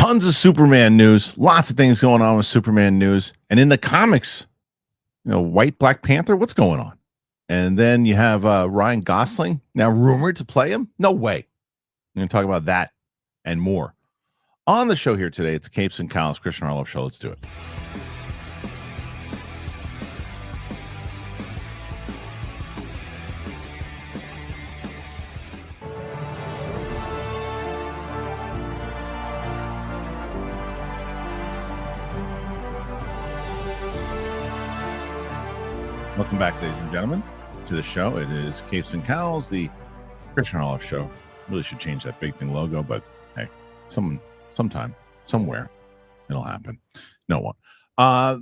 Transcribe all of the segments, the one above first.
Tons of Superman news. Lots of things going on with Superman news. And in the comics, white Black Panther, what's going on? And then you have Ryan Gosling, now rumored to play him. No way. We're going to talk about that and more. On the show here today, it's Capes and Cowls, Kristian Harloff show. Let's do it. Welcome back, ladies and gentlemen, to the show. It is Capes and Cowls, the Kristian Harloff show. Really should change that big thing logo, but hey, sometime, somewhere, it'll happen. No one.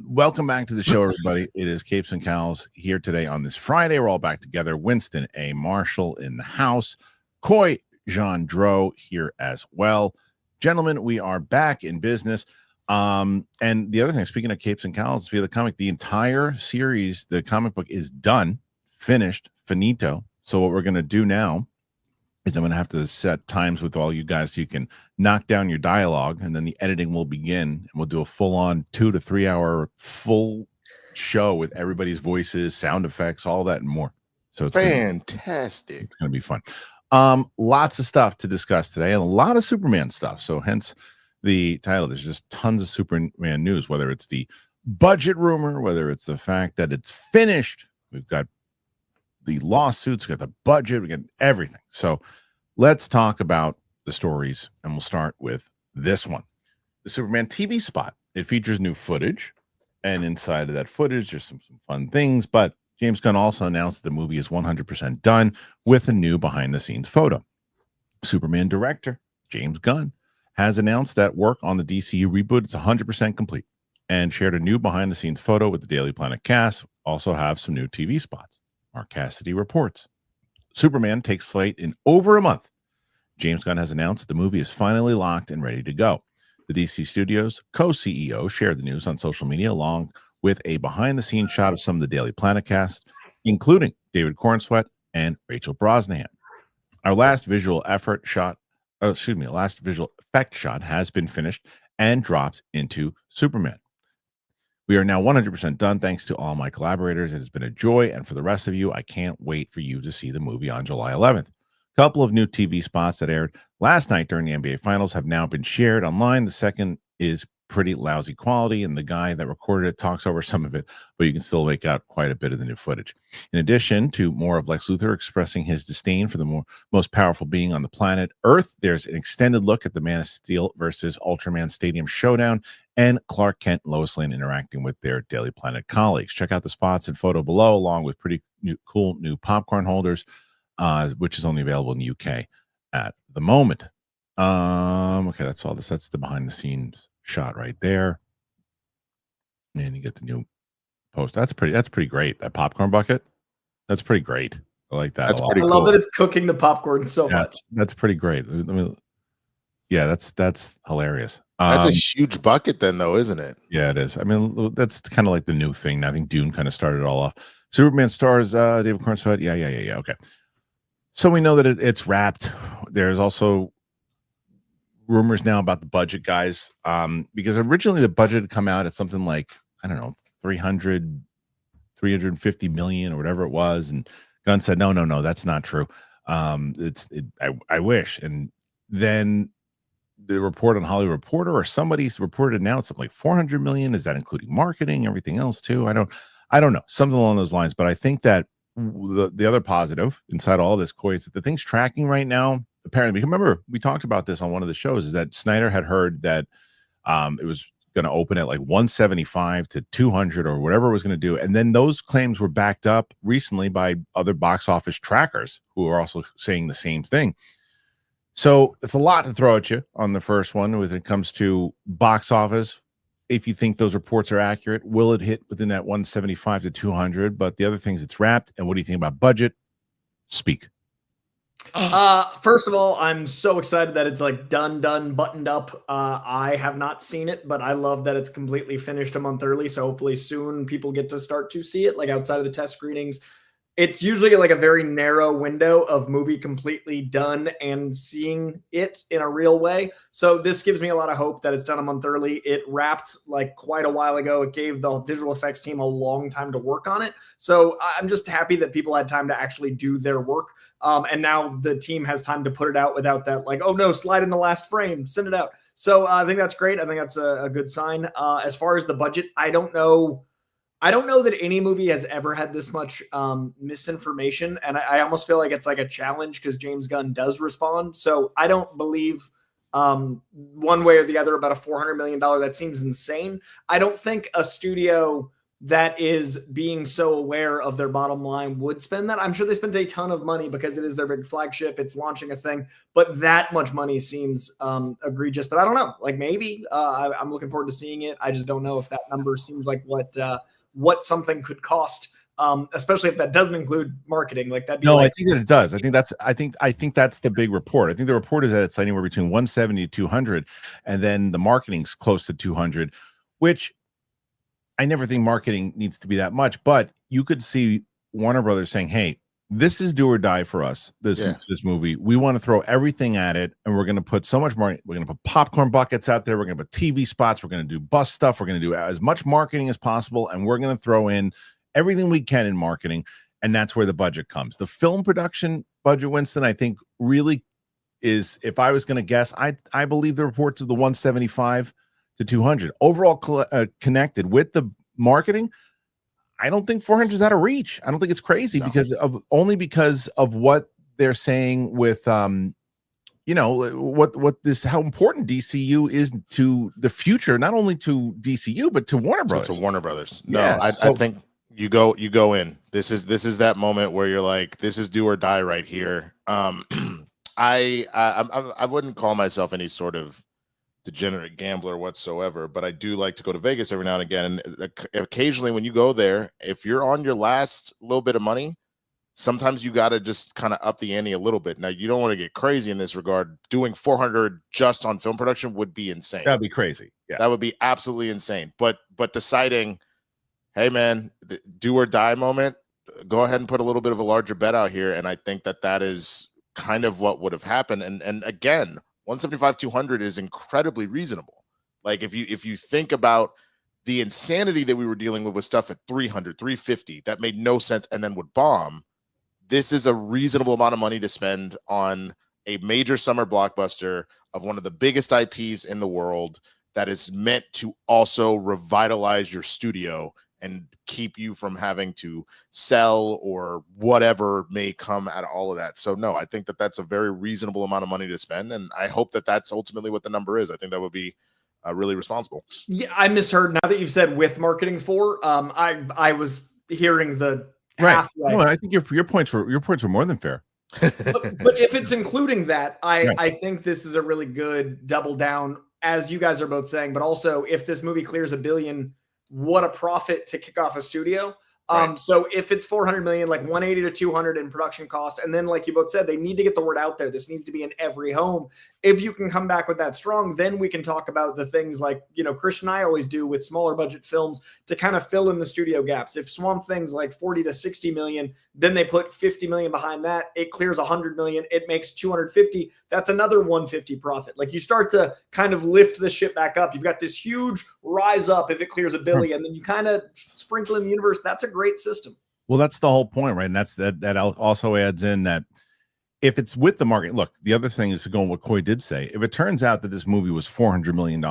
Welcome back to the show, everybody. It is Capes and Cowls here today on this Friday. We're all back together. Winston A. Marshal in the house. Coy Jandreau here as well. Gentlemen, we are back in business. And the other thing, speaking of Capes and Cowls, via the comic, the entire series, the comic book is done, finished, finito. So what we're going to do now is I'm going to have to set times with all you guys so you can knock down your dialogue, and then the editing will begin, and we'll do a full-on 2 to 3 hour full show with everybody's voices, sound effects, all that and more. So it's fantastic. It's going to be fun. Lots of stuff to discuss today, and a lot of Superman stuff. So hence the title. There's just tons of Superman news, whether it's the budget rumor, whether it's the fact that it's finished. We've got the lawsuits, we've got the budget, we got everything. So let's talk about the stories, and we'll start with this one. The Superman TV spot. It features new footage, and inside of that footage, there's some fun things, but James Gunn also announced the movie is 100% done with a new behind-the-scenes photo. Superman director James Gunn has announced that work on the DCU reboot is 100% complete and shared a new behind-the-scenes photo with the Daily Planet cast. Also have some new TV spots. Mark Cassidy reports. Superman takes flight in over a month. James Gunn has announced the movie is finally locked and ready to go. The DC Studios co-CEO shared the news on social media along with a behind-the-scenes shot of some of the Daily Planet cast, including David Cornsweet and Rachel Brosnahan. Our last visual effect shot has been finished and dropped into Superman. We are now 100% done thanks to all my collaborators. It has been a joy, and for the rest of you, I can't wait for you to see the movie on July 11th. A couple of new TV spots that aired last night during the NBA Finals have now been shared online. The second is pretty lousy quality, and the guy that recorded it talks over some of it, but you can still make out quite a bit of the new footage. In addition to more of Lex Luthor expressing his disdain for the most powerful being on the planet Earth, there's an extended look at the Man of Steel versus Ultraman Stadium showdown and Clark Kent and Lois Lane interacting with their Daily Planet colleagues. Check out the spots and photo below, along with pretty cool new popcorn holders, which is only available in the UK at the moment. Okay, that's all this. That's the behind the scenes shot right there, and you get the new post. That's pretty great. That popcorn bucket, that's pretty great. I like that. That's a lot. pretty I love that it's cooking the popcorn so much. That's pretty great. That's hilarious. That's a huge bucket then, though, isn't it? Yeah, it is. I mean, that's kind of like the new thing. I think Dune kind of started it all off. Superman stars David Cornsweet. Yeah. Okay. So we know that it's wrapped. There's also rumors now about the budget, guys, because originally the budget had come out at something like, I don't know, 350 million or whatever it was, and Gunn said no, that's not true. I wish. And then the report on Hollywood Reporter or somebody's reported announced something like 400 million. Is that including marketing, everything else too? I don't know, something along those lines. But I think that the other positive inside all this, Coy, is that the thing's tracking right now. Apparently, remember we talked about this on one of the shows, is that Snyder had heard that it was going to open at like 175 to 200 or whatever it was going to do, and then those claims were backed up recently by other box office trackers who are also saying the same thing. So it's a lot to throw at you on the first one when it comes to box office. If you think those reports are accurate, will it hit within that 175 to 200? But the other things, it's wrapped. And what do you think about budget? Speak. First of all, I'm so excited that it's like done, buttoned up. I have not seen it, but I love that it's completely finished a month early. So hopefully soon people get to start to see it, like outside of the test screenings. it's usually like a very narrow window of movie completely done and seeing it in a real way. So this gives me a lot of hope that it's done a month early. It wrapped like quite a while ago. It gave the visual effects team a long time to work on it. So I'm just happy that people had time to actually do their work. And now the team has time to put it out without that, like, oh no, slide in the last frame, send it out. So I think that's great. I think that's a good sign. As far as the budget, I don't know that any movie has ever had this much misinformation. And I almost feel like it's like a challenge because James Gunn does respond. So I don't believe one way or the other about a $400 million. That seems insane. I don't think a studio that is being so aware of their bottom line would spend that. I'm sure they spent a ton of money because it is their big flagship. It's launching a thing, but that much money seems egregious. But I don't know. Like maybe I'm looking forward to seeing it. I just don't know if that number seems like what something could cost, especially if that doesn't include marketing. Like that'd be no, like, I think that it does. I think that's the big report. I think the report is that it's anywhere between 170 to 200, and then the marketing's close to 200, which I never think marketing needs to be that much. But you could see Warner Brothers saying, "Hey, this is do or die for us. This movie, we want to throw everything at it, and we're going to put so much money. We're going to put popcorn buckets out there. We're going to put TV spots. We're going to do bus stuff. We're going to do as much marketing as possible, and we're going to throw in everything we can in marketing." And that's where the budget comes. The film production budget, Winston, I think really is. If I was going to guess, I believe the reports of the 175 to 200 overall connected with the marketing. I don't think 400 is out of reach. I don't think it's crazy because of what they're saying with how important DCU is to the future, not only to DCU but to Warner Brothers. To Warner Brothers. No, yes. I think you go in. This is that moment where you're like, this is do or die right here. I wouldn't call myself any sort of degenerate gambler whatsoever, but I do like to go to Vegas every now and again. And occasionally when you go there, if you're on your last little bit of money, sometimes you got to just kind of up the ante a little bit. Now, you don't want to get crazy in this regard. Doing 400 just on film production would be insane. That'd be crazy. Yeah, that would be absolutely insane. But deciding, hey man, the do or die moment, go ahead and put a little bit of a larger bet out here. And I think that is kind of what would have happened. And again, 175, 200 is incredibly reasonable. Like if you think about the insanity that we were dealing with stuff at 300, 350, that made no sense and then would bomb. This is a reasonable amount of money to spend on a major summer blockbuster of one of the biggest IPs in the world that is meant to also revitalize your studio and keep you from having to sell or whatever may come out of all of that. So no, I think that's a very reasonable amount of money to spend. And I hope that's ultimately what the number is. I think that would be really responsible. Yeah, I misheard. Now that you've said with marketing for, I was hearing the right. halfway. No, I think your points were more than fair. but if it's including that, I think this is a really good double down, as you guys are both saying. But also, if this movie clears $1 billion, what a profit to kick off a studio. Right. So if it's 400 million, like 180 to 200 in production cost, and then like you both said, they need to get the word out there. This needs to be in every home. If you can come back with that strong, then we can talk about the things like, Kristian and I always do with smaller budget films to kind of fill in the studio gaps. If Swamp Thing's like 40 to 60 million, then they put 50 million behind that. It clears 100 million. It makes 250. That's another 150 profit. Like you start to kind of lift the ship back up. You've got this huge rise up if it clears $1 billion, and then you kind of sprinkle in the universe. That's a great system. Well, that's the whole point, right? And that also adds in that if it's with the market, look, the other thing is to go on what Coy did say. If it turns out that this movie was $400 million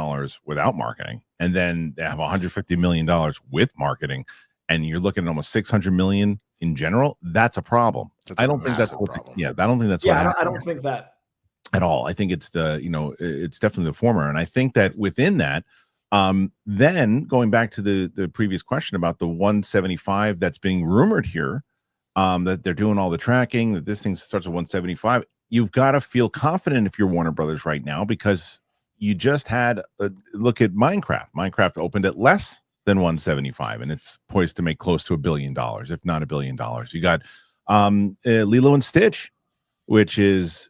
without marketing, and then they have $150 million with marketing, and you're looking at almost $600 million in general, that's a problem. I don't think that's what. I don't think that's. Yeah, I don't think that at all. I think it's it's definitely the former, and I think that within that. Then going back to the previous question about the 175 that's being rumored here, that they're doing all the tracking, that this thing starts at 175. You've got to feel confident if you're Warner Brothers right now, because you just had a look at Minecraft. Minecraft opened at less than 175, and it's poised to make close to $1 billion, if not $1 billion. You got Lilo and Stitch, which is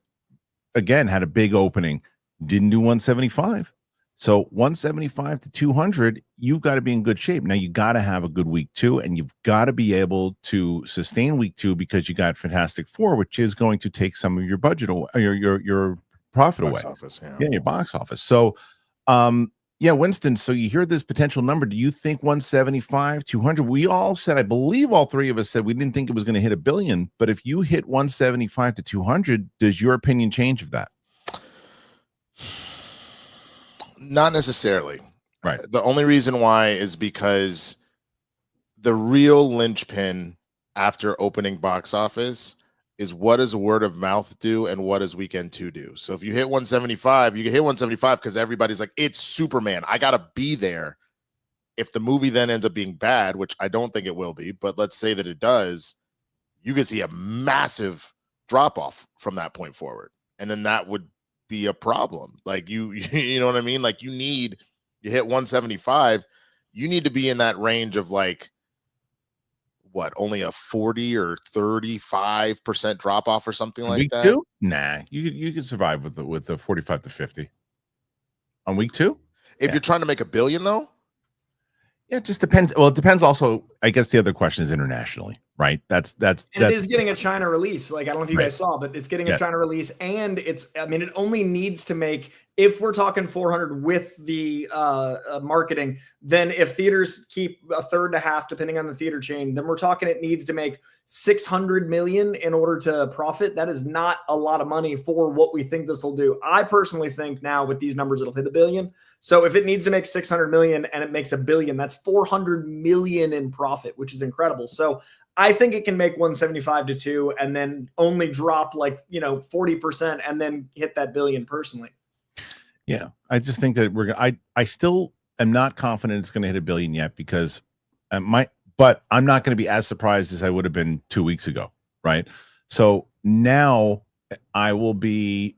again had a big opening, didn't do 175. So 175 to 200, you've got to be in good shape. Now you got to have a good week 2, and you've got to be able to sustain week 2 because you got Fantastic Four, which is going to take some of your budget away, your profit Box away. office, Yeah, your box office. So, yeah, Winston. So you hear this potential number. Do you think 175, 200? We all said, I believe all three of us said we didn't think it was going to hit $1 billion. But if you hit 175 to 200, does your opinion change of that? Not necessarily. Right. The only reason why is because the real linchpin after opening box office is what does word of mouth do and what does weekend 2 do? So if you hit 175, you can hit 175 because everybody's like, it's Superman. I got to be there. If the movie then ends up being bad, which I don't think it will be, but let's say that it does, you can see a massive drop off from that point forward. And then that would be a problem. Like you know what I mean? Like you hit 175, you need to be in that range of like what, only a 40 or 35% drop off or something like week that. 2? Nah, you can survive with the 45 to 50 on week 2. If you're trying to make $1 billion though. Yeah, it just depends. Well, it depends also. I guess the other question is internationally, right? That's it is getting a China release. Like, I don't know if you right. guys saw, but it's getting a China release, and I mean, it only needs to make, if we're talking 400 with the marketing, then if theaters keep a third to half, depending on the theater chain, then we're talking it needs to make 600 million in order to profit. That is not a lot of money for what we think this will do. I personally think now with these numbers, it'll hit $1 billion. So if it needs to make 600 million and it makes $1 billion, that's 400 million in profit, which is incredible. So I think it can make 175 to 2 and then only drop like, 40% and then hit that $1 billion personally. Yeah. I just think that I still am not confident it's going to hit $1 billion yet because but I'm not going to be as surprised as I would have been 2 weeks ago. Right. So now I will be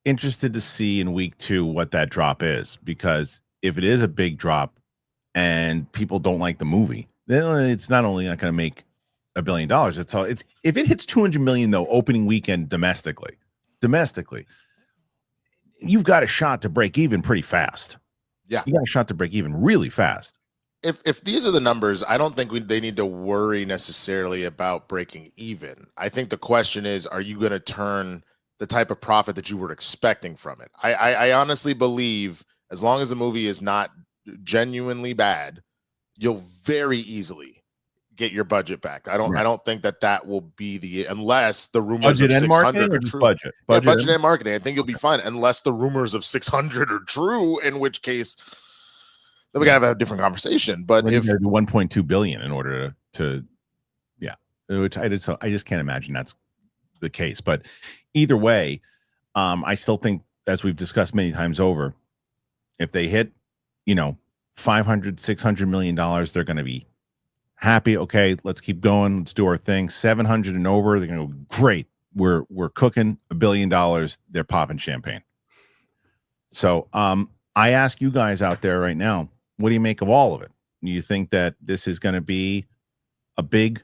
interested to see in week 2 what that drop is, because if it is a big drop and people don't like the movie, then it's not only not going to make $1 billion. It's if it hits 200 million though, opening weekend domestically, you've got a shot to break even pretty fast. Yeah, you got a shot to break even really fast. If these are the numbers, I don't think they need to worry necessarily about breaking even. I think the question is, are you going to turn the type of profit that you were expecting from it? I honestly believe as long as the movie is not genuinely bad, you'll very easily get your budget back. I don't think that will be unless the rumors budget of 600 are true. Budget and marketing. I think you'll be fine unless the rumors of 600 are true, in which case then we gotta have a different conversation. But if 1.2 billion in order to which I just can't imagine that's the case. But either way, I still think, as we've discussed many times over, if they hit 500-600 million dollars, they're going to be happy. Okay, let's keep going, let's do our thing. 700 and over, they're going to go, great, we're cooking $1 billion. They're popping champagne. So I ask you guys out there right now, what do you make of all of it? Do you think that this is going to be a big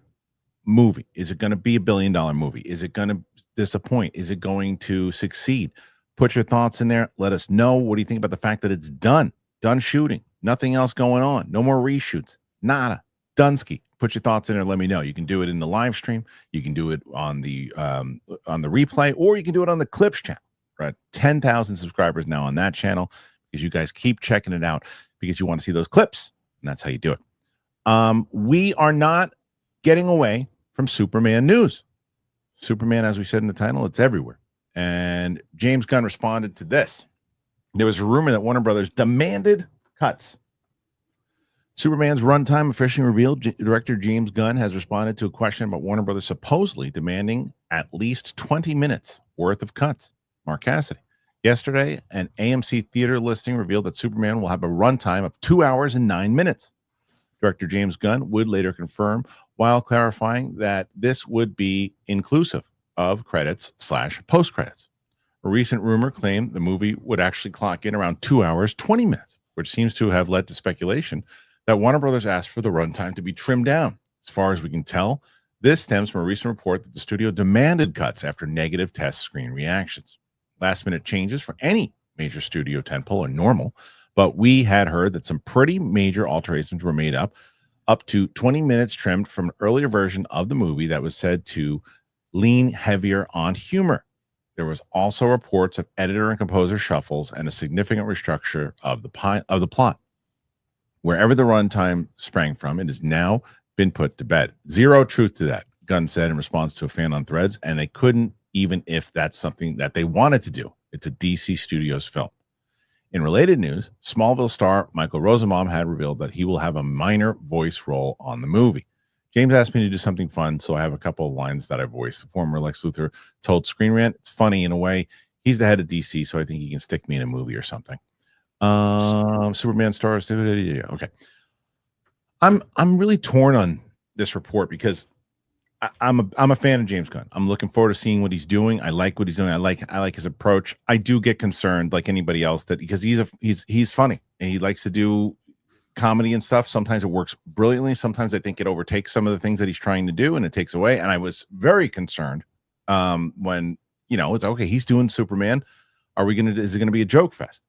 movie? Is it going to be $1 billion movie? Is it going to disappoint? Is it going to succeed? Put your thoughts in there. Let us know. What do you think about the fact that it's done shooting, nothing else going on, no more reshoots, nada, Dunsky? Put your thoughts in there. Let me know. You can do it in the live stream. You can do it on the replay, or you can do it on the Clips channel. Right, 10,000 subscribers now on that channel because you guys keep checking it out because you want to see those clips, and that's how you do it. We are not getting away from Superman news. Superman, as we said in the title, it's everywhere. And James Gunn responded to this. There was a rumor that Warner Brothers demanded cuts. Superman's runtime officially revealed. Director James Gunn has responded to a question about Warner Brothers supposedly demanding at least 20 minutes worth of cuts. Mark Cassidy. Yesterday, an AMC theater listing revealed that Superman will have a runtime of 2 hours and 9 minutes. Director James Gunn would later confirm, while clarifying that this would be inclusive of credits/post credits. A recent rumor claimed the movie would actually clock in around 2 hours, 20 minutes, which seems to have led to speculation that Warner Brothers asked for the runtime to be trimmed down. As far as we can tell, this stems from a recent report that the studio demanded cuts after negative test screen reactions. Last-minute changes for any major studio tentpole are normal, but we had heard that some pretty major alterations were made up to 20 minutes trimmed from an earlier version of the movie that was said to lean heavier on humor. There was also reports of editor and composer shuffles and a significant restructure of the plot. Wherever the runtime sprang from, it has now been put to bed. Zero truth to that, Gunn said in response to a fan on Threads, and they couldn't even if that's something that they wanted to do. It's a DC Studios film. In related news, Smallville star Michael Rosenbaum had revealed that he will have a minor voice role on the movie. James asked me to do something fun, so I have a couple of lines that I voiced. The former Lex Luthor told Screen Rant, it's funny in a way. He's the head of DC, so I think he can stick me in a movie or something. Superman stars. Okay. I'm really torn on this report because I'm a fan of James Gunn. I'm looking forward to seeing what he's doing. I like what he's doing. I like his approach. I do get concerned, like anybody else, that because he's funny and he likes to do comedy and stuff. Sometimes it works brilliantly. Sometimes I think it overtakes some of the things that he's trying to do and it takes away. And I was very concerned when it's okay. He's doing Superman. Is it gonna be a joke fest,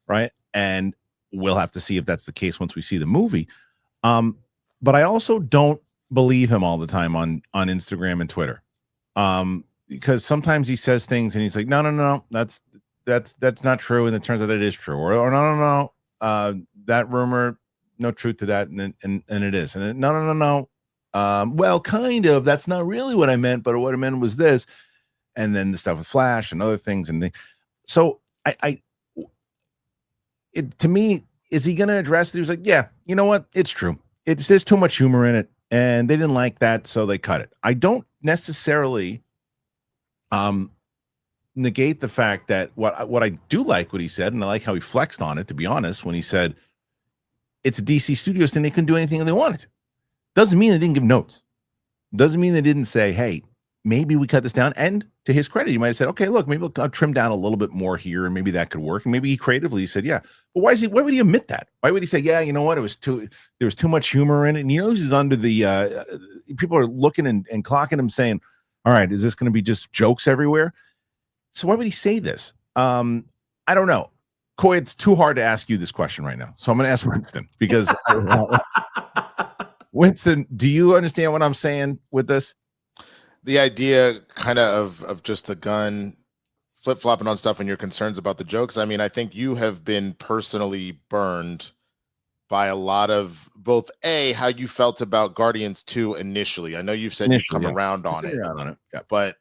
right? And we'll have to see if that's the case once we see the movie. But I also don't believe him all the time on Instagram and Twitter, because sometimes he says things and he's like, no, that's not true, and it turns out it is true, or no, that rumor, no truth to that, and it is, and no, well, kind of, that's not really what I meant, but what I meant was this, and then the stuff with Flash and other things, and so to me, is he going to address it? He was like, yeah, you know what, it's true, there's too much humor in it. And they didn't like that, so they cut it. I don't necessarily negate the fact that what I do like what he said, and I like how he flexed on it, to be honest, when he said it's a DC Studios thing, they couldn't do anything they wanted to. Doesn't mean they didn't give notes. Doesn't mean they didn't say, hey, maybe we cut this down. And to his credit, he might have said, okay, look, maybe I'll trim down a little bit more here, and maybe that could work. And maybe he creatively said, yeah. But why would he admit that? Why would he say, yeah, you know what? There was too much humor in it. And he knows he's under the people are looking and clocking him saying, all right, is this going to be just jokes everywhere? So why would he say this? I don't know. Coy, it's too hard to ask you this question right now. So I'm going to ask Winston because Winston, do you understand what I'm saying with this? The idea kind of just the Gunn flip-flopping on stuff and your concerns about the jokes. I mean, I think you have been personally burned by a lot of both how you felt about Guardians 2 initially. I know you've said you've come around on it. Yeah. But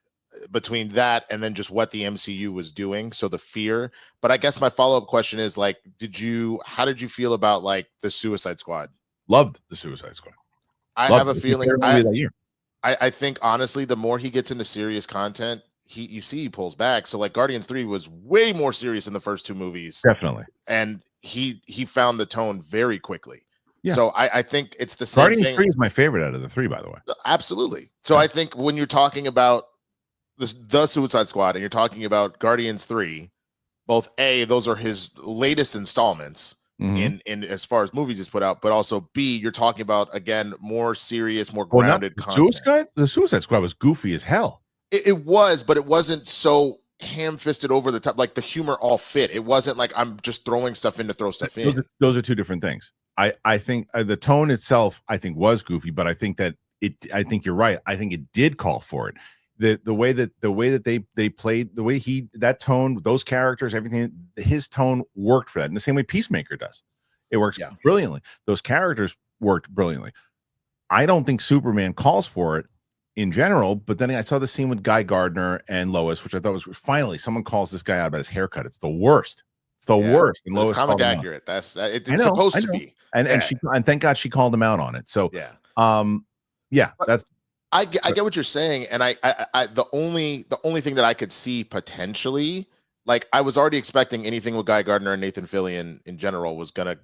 between that and then just what the MCU was doing, so the fear. But I guess my follow-up question is, like, how did you feel about like the Suicide Squad? Loved the Suicide Squad. I have a feeling I think honestly, the more he gets into serious content, he pulls back. So like Guardians 3 was way more serious in the first two movies. Definitely. And he found the tone very quickly. Yeah. So I think it's the same Guardians thing. 3 is my favorite out of the three, by the way. Absolutely. So I think when you're talking about the Suicide Squad and you're talking about Guardians 3, both those are his latest installments. In as far as movies he's put out, but also B, you're talking about, again, more serious, more grounded content. The Suicide Squad was goofy as hell. It was, but it wasn't so ham-fisted over the top. Like the humor all fit. It wasn't like I'm just throwing stuff in to throw stuff in. Those are two different things. I think the tone itself, I think, was goofy, but I think that I think you're right. I think it did call for it. The way that they played, the way that tone, those characters, everything, his tone worked for that. In the same way Peacemaker does. It works brilliantly. Those characters worked brilliantly. I don't think Superman calls for it in general, but then I saw the scene with Guy Gardner and Lois, which I thought was finally someone calls this guy out about his haircut. It's the worst. It's the worst. And Lois, comic accurate. It's supposed to be. And thank God she called him out on it. So that's. I get what you're saying, and I the only thing that I could see potentially, like, I was already expecting anything with Guy Gardner and Nathan Fillion in general was gonna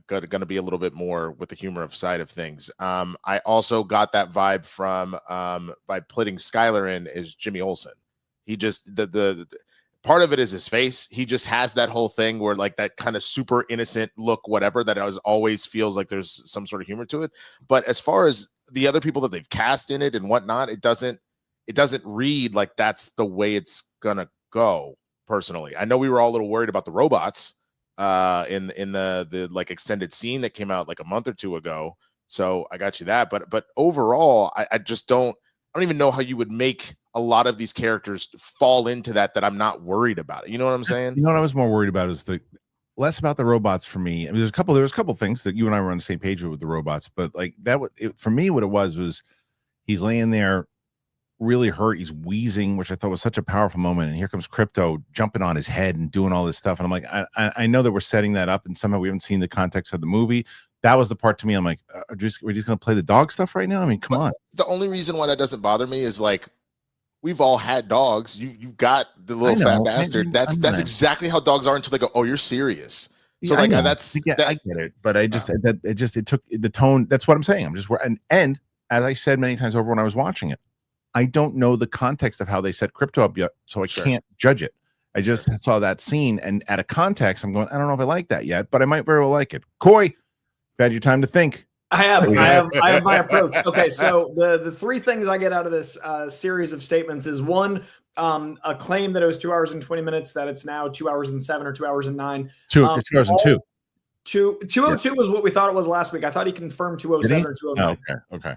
be a little bit more with the humor side of things. I also got that vibe from by putting Skylar in as Jimmy Olsen. He just the part of it is his face. He just has that whole thing where, like, that kind of super innocent look, whatever, that always feels like there's some sort of humor to it. But as far as the other people that they've cast in it and whatnot, it doesn't read like that's the way it's gonna go. Personally, I know we were all a little worried about the robots in the like extended scene that came out like a month or two ago. So I got you that. But overall, I just I don't even know how you would make a lot of these characters fall into that I'm not worried about it. You know what I'm saying? You know what I was more worried about is less about the robots for me. I mean, there was a couple things that you and I were on the same page with the robots, but like for me, what it was he's laying there really hurt. He's wheezing, which I thought was such a powerful moment. And here comes Crypto jumping on his head and doing all this stuff. And I'm like, I know that we're setting that up, and somehow we haven't seen the context of the movie. That was the part to me. I'm like, we're just going to play the dog stuff right now. I mean, come on. The only reason why that doesn't bother me is like, we've all had dogs. You've got the little fat bastard. That's exactly how dogs are until they go, oh, you're serious. So like I get it, but I just it took the tone. That's what I'm saying. I'm just and as I said many times over when I was watching it, I don't know the context of how they set Crypto up yet, so I can't judge it. I just saw that scene, and at a context, I'm going, I don't know if I like that yet, but I might very well like it. Coy, you've had your time to think. I have my approach. Okay, so the three things I get out of this series of statements is one, a claim that it was 2 hours and 20 minutes, that it's now 2 hours and 7 or 2 hours and 9. 2 hours and 2. 202 was what we thought it was last week. I thought he confirmed 207 or 209. Oh, okay.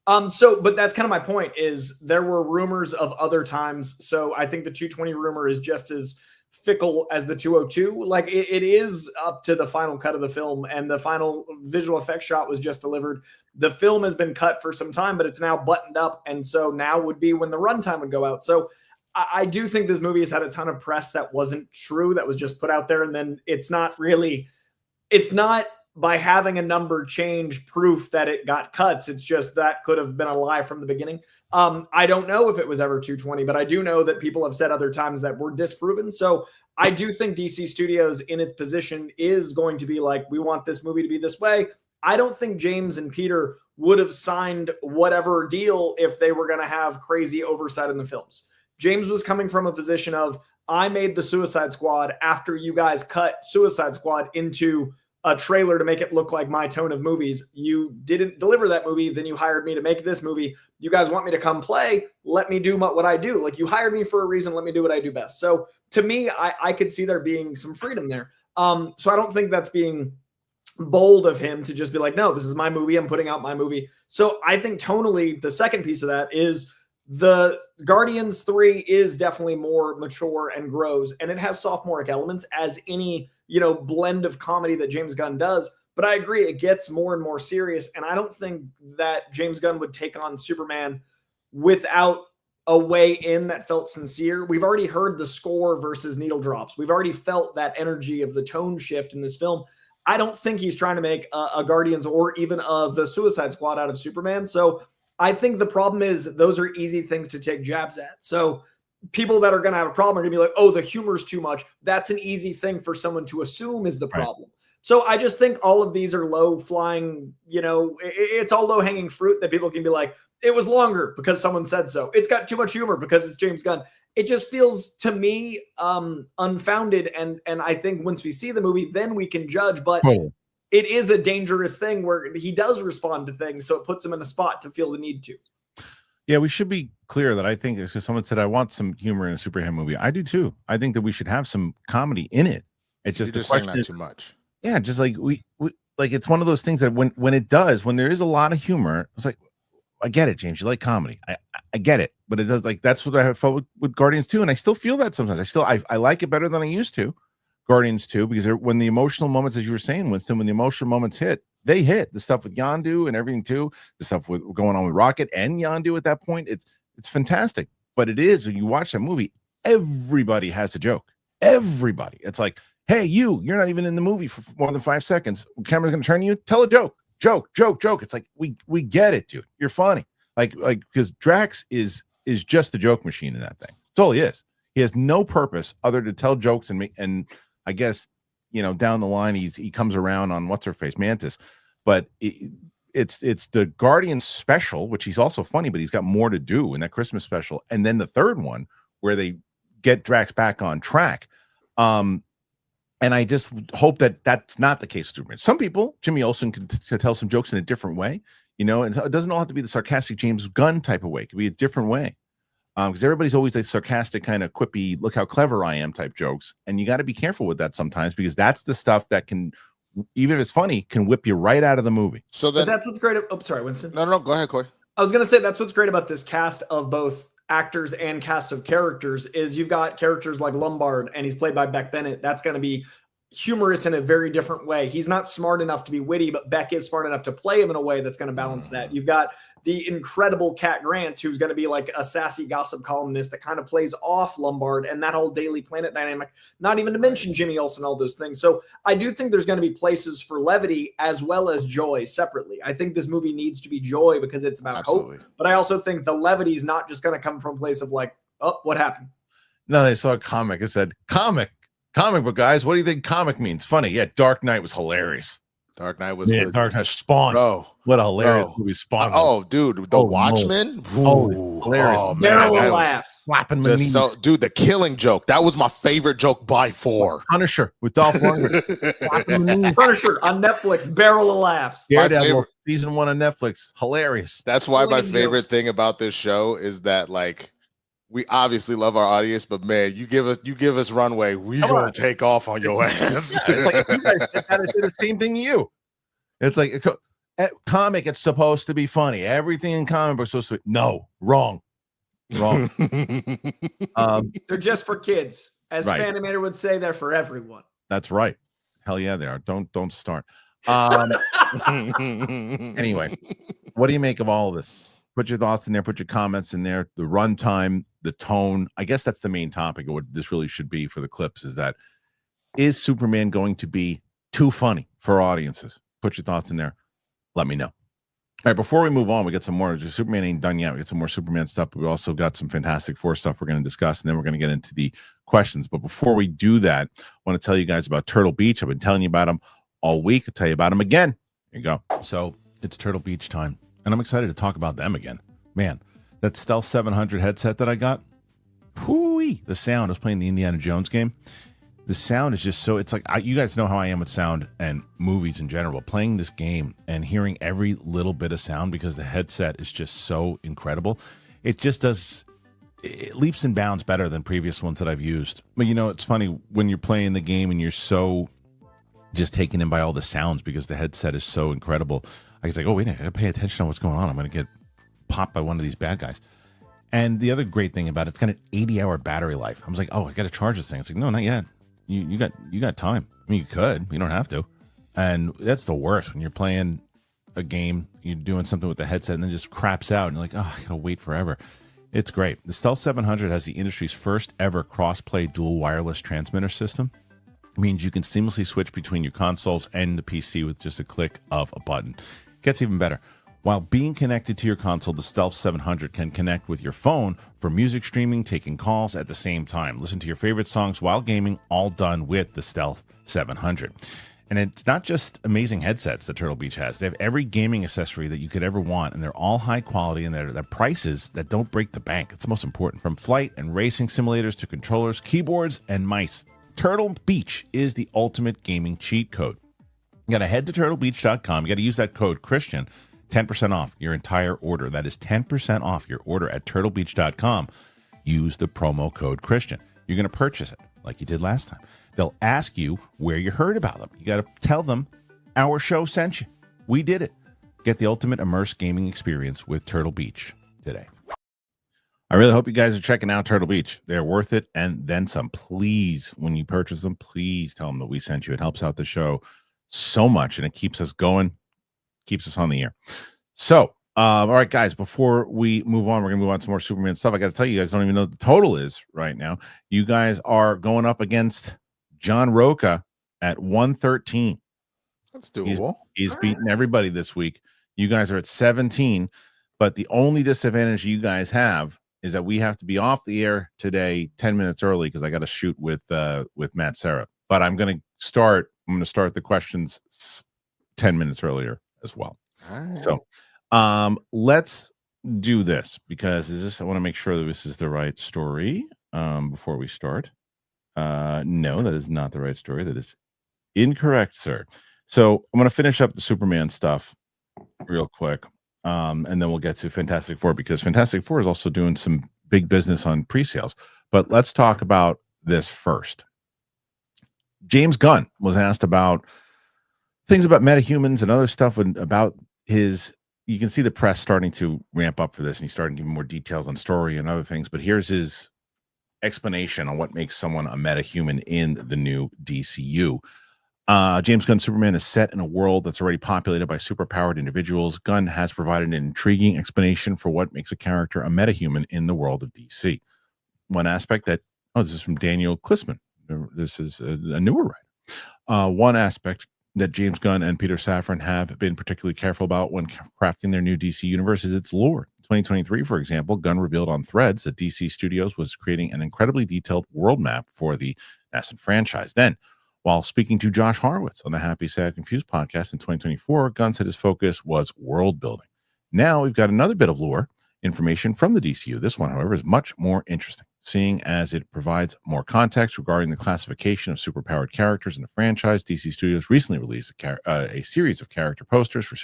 But that's kind of my point, is there were rumors of other times. So I think the 220 rumor is just as fickle as the 202. Like it is up to the final cut of the film, and the final visual effects shot was just delivered. The film has been cut for some time, but it's now buttoned up. And so now would be when the runtime would go out. So I do think this movie has had a ton of press that wasn't true, that was just put out there. And then it's not by having a number change proof that it got cuts. It's just that could have been a lie from the beginning. I don't know if it was ever 220, but I do know that people have said other times that were disproven. So I do think DC Studios in its position is going to be like, we want this movie to be this way. I don't think James and Peter would have signed whatever deal if they were going to have crazy oversight in the films. James was coming from a position of, I made the Suicide Squad after you guys cut Suicide Squad into a trailer to make it look like my tone of movies. You didn't deliver that movie. Then you hired me to make this movie. You guys want me to come play. Let me do what I do. Like, you hired me for a reason. Let me do what I do best. So to me, I could see there being some freedom there. So I don't think that's being bold of him to just be like, no, this is my movie. I'm putting out my movie. So I think tonally, the second piece of that is the Guardians 3 is definitely more mature and grows, and it has sophomoric elements as any, blend of comedy that James Gunn does. But I agree, it gets more and more serious. And I don't think that James Gunn would take on Superman without a way in that felt sincere. We've already heard the score versus needle drops. We've already felt that energy of the tone shift in this film. I don't think he's trying to make a Guardians or even the Suicide Squad out of Superman. So I think the problem is those are easy things to take jabs at. So people that are going to have a problem are going to be like, oh, the humor's too much. That's an easy thing for someone to assume is the problem. Right. So I just think all of these are low flying, it's all low hanging fruit that people can be like, it was longer because someone said so. It's got too much humor because it's James Gunn. It just feels to me unfounded. And I think once we see the movie, then we can judge. But it is a dangerous thing where he does respond to things. So it puts him in a spot to feel the need to. Yeah, we should be clear that I think it's because someone said, I want some humor in a superhero movie. I do too. I think that we should have some comedy in it. It's just the question is, too much. Yeah, just like we like, it's one of those things that when there is a lot of humor, it's like, I get it, James. You like comedy. I get it, but it does, like, that's what I have felt with Guardians 2, and I still feel that sometimes. I like it better than I used to, Guardians 2, because when the emotional moments, as you were saying, Winston, when the emotional moments hit, they hit. The stuff with Yondu and everything too, the stuff with going on with Rocket and Yondu at that point, it's fantastic. But it is, when you watch that movie, everybody has a joke. Everybody. It's like, hey, you're not even in the movie for more than 5 seconds. Camera's gonna turn to you, tell a joke. Joke. It's like, we get it, dude. You're funny. Like because Drax is just a joke machine in that thing. That's all he is. He has no purpose other to tell jokes and I guess, down the line he comes around on what's her face, Mantis. But it's the Guardians special, which he's also funny, but he's got more to do in that Christmas special. And then the third one where they get Drax back on track. And I just hope that that's not the case with Superman. Some people, Jimmy Olsen, can tell some jokes in a different way, and so it doesn't all have to be the sarcastic James Gunn type of way. It could be a different way. because everybody's always like sarcastic, kind of quippy, look how clever I am type jokes. And you got to be careful with that sometimes, because that's the stuff that can, even if it's funny, can whip you right out of the movie. So But then, that's what's great. Oh, sorry, Winston. no, go ahead, Coy. I was going to say that's what's great about this cast of both actors and cast of characters is you've got characters like Lombard, and he's played by Beck Bennett. That's going to be humorous in a very different way. He's not smart enough to be witty, but Beck is smart enough to play him in a way that's going to balance that. You've got the incredible Cat Grant, who's going to be like a sassy gossip columnist that kind of plays off Lombard and that whole Daily Planet dynamic, not even to mention Jimmy Olsen, all those things. So I do think there's going to be places for levity as well as joy separately. I think this movie needs to be joy because it's about hope, but I also think the levity is not just going to come from a place of like, oh, what happened? No, they saw a comic. It said comic book guys. What do you think comic means? Funny. Yeah. Dark Knight was hilarious. Dark Knight was Dark Knight Spawn. Bro, what a hilarious movie Spawn. Oh, dude, the Watchmen. Hilarious. Oh, man, Barrel of laughs. Slapping just so, dude, the killing joke. That was my favorite joke by far. Punisher with Dolph Lundgren. Punisher on Netflix. Barrel of laughs. Daredevil, season 1 on Netflix. Hilarious. That's why my favorite thing about this show is that, like, we obviously love our audience, but man, you give us runway, we gonna take off on your ass. It's like you guys gotta do the same thing to you. It's like a comic, it's supposed to be funny. Everything in comic books is supposed to be wrong. They're just for kids. As right. Fanimator would say, they're for everyone. That's right. Hell yeah, they are. Don't start. Anyway, what do you make of all of this? Put your thoughts in there, put your comments in there, the runtime, the tone. I guess that's the main topic of what this really should be for the clips, is Superman going to be too funny for audiences? Put your thoughts in there. Let me know. All right, before we move on, we got some more. Superman ain't done yet. We got some more Superman stuff, but we also got some Fantastic Four stuff we're going to discuss, and then we're going to get into the questions. But before we do that, I want to tell you guys about Turtle Beach. I've been telling you about them all week. I'll tell you about them again. Here you go. So it's Turtle Beach time. And I'm excited to talk about them again. Man, that Stealth 700 headset that I got, the sound. I was playing the Indiana Jones game. The sound is just so, it's like, you guys know how I am with sound and movies in general. Playing this game and hearing every little bit of sound because the headset is just so incredible. It just does, it leaps and bounds better than previous ones that I've used. But you know, it's funny when you're playing the game and you're so just taken in by all the sounds because the headset is so incredible. I was like, oh, wait, I got to pay attention to what's going on. I'm going to get popped by one of these bad guys. And the other great thing about it, it's got an 80-hour battery life. I was like, oh, I got to charge this thing. It's like, no, not yet. You got time. I mean, you could. You don't have to. And that's the worst when you're playing a game, you're doing something with the headset, and then just craps out, and you're like, oh, I got to wait forever. It's great. The Stealth 700 has the industry's first ever cross-play dual wireless transmitter system. It means you can seamlessly switch between your consoles and the PC with just a click of a button. Gets even better. While being connected to your console, the Stealth 700 can connect with your phone for music streaming, taking calls at the same time. Listen to your favorite songs while gaming, all done with the Stealth 700. And it's not just amazing headsets that Turtle Beach has. They have every gaming accessory that you could ever want, and they're all high quality, and they're prices that don't break the bank. It's the most important. From flight and racing simulators to controllers, keyboards, and mice, Turtle Beach is the ultimate gaming cheat code. You got to head to turtlebeach.com. You got to use that code Kristian, 10% off your entire order. That is 10% off your order at turtlebeach.com. Use the promo code Kristian. You're going to purchase it like you did last time. They'll ask you where you heard about them. You got to tell them our show sent you. We did it. Get the ultimate immersive gaming experience with Turtle Beach today. I really hope you guys are checking out Turtle Beach. They're worth it and then some. Please, when you purchase them, please tell them that we sent you. It helps out the show so much, and it keeps us going, keeps us on the air. So, all right, guys, before we move on, we're going to move on to more Superman stuff. I got to tell you, guys don't even know what the total is right now. You guys are going up against John Rocha at 113. That's doable. He's beaten everybody this week. You guys are at 17, but the only disadvantage you guys have is that we have to be off the air today 10 minutes early because I got to shoot with Matt Serra. But I'm going to start the questions 10 minutes earlier as well. Right. So let's do this because I want to make sure that this is the right story before we start. No, that is not the right story. That is incorrect, sir. So I'm going to finish up the Superman stuff real quick. And then we'll get to Fantastic Four because Fantastic Four is also doing some big business on pre-sales. But let's talk about this first. James Gunn was asked about things about metahumans and other stuff about his. You can see the press starting to ramp up for this, and he's starting to give more details on story and other things. But here's his explanation on what makes someone a metahuman in the new DCU. James Gunn's Superman is set in a world that's already populated by superpowered individuals. Gunn has provided an intriguing explanation for what makes a character a metahuman in the world of DC. One aspect that, this is from Daniel Klissman. This is a newer writer. One aspect that James Gunn and Peter Safran have been particularly careful about when crafting their new DC universe is its lore. 2023, for example, Gunn revealed on Threads that DC Studios was creating an incredibly detailed world map for the nascent franchise. Then, while speaking to Josh Horowitz on the Happy, Sad, Confused podcast in 2024, Gunn said his focus was world building. Now we've got another bit of lore information from the DCU. This one, however, is much more interesting, seeing as it provides more context regarding the classification of superpowered characters in the franchise. DC Studios recently released a series of character posters for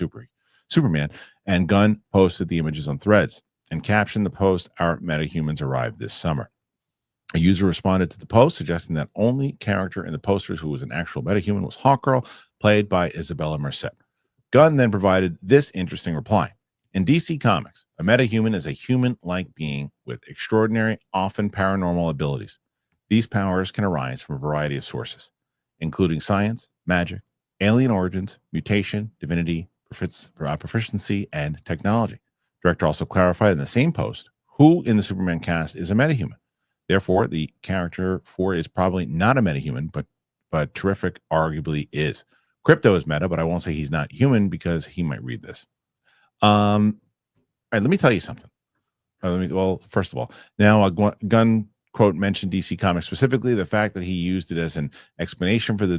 Superman, and Gunn posted the images on Threads and captioned the post, "Our metahumans arrived this summer." A user responded to the post, suggesting that only character in the posters who was an actual metahuman was Hawkgirl, played by Isabella Merced. Gunn then provided this interesting reply. In DC Comics, a metahuman is a human-like being with extraordinary, often paranormal abilities. These powers can arise from a variety of sources, including science, magic, alien origins, mutation, divinity, proficiency, and technology. The director also clarified in the same post who in the Superman cast is a metahuman. Therefore, the character for is probably not a metahuman, but Terrific arguably is. Crypto is meta, but I won't say he's not human because he might read this. All right, let me tell you something. First of all, now Gunn quote mentioned DC Comics specifically. The fact that he used it as an explanation for the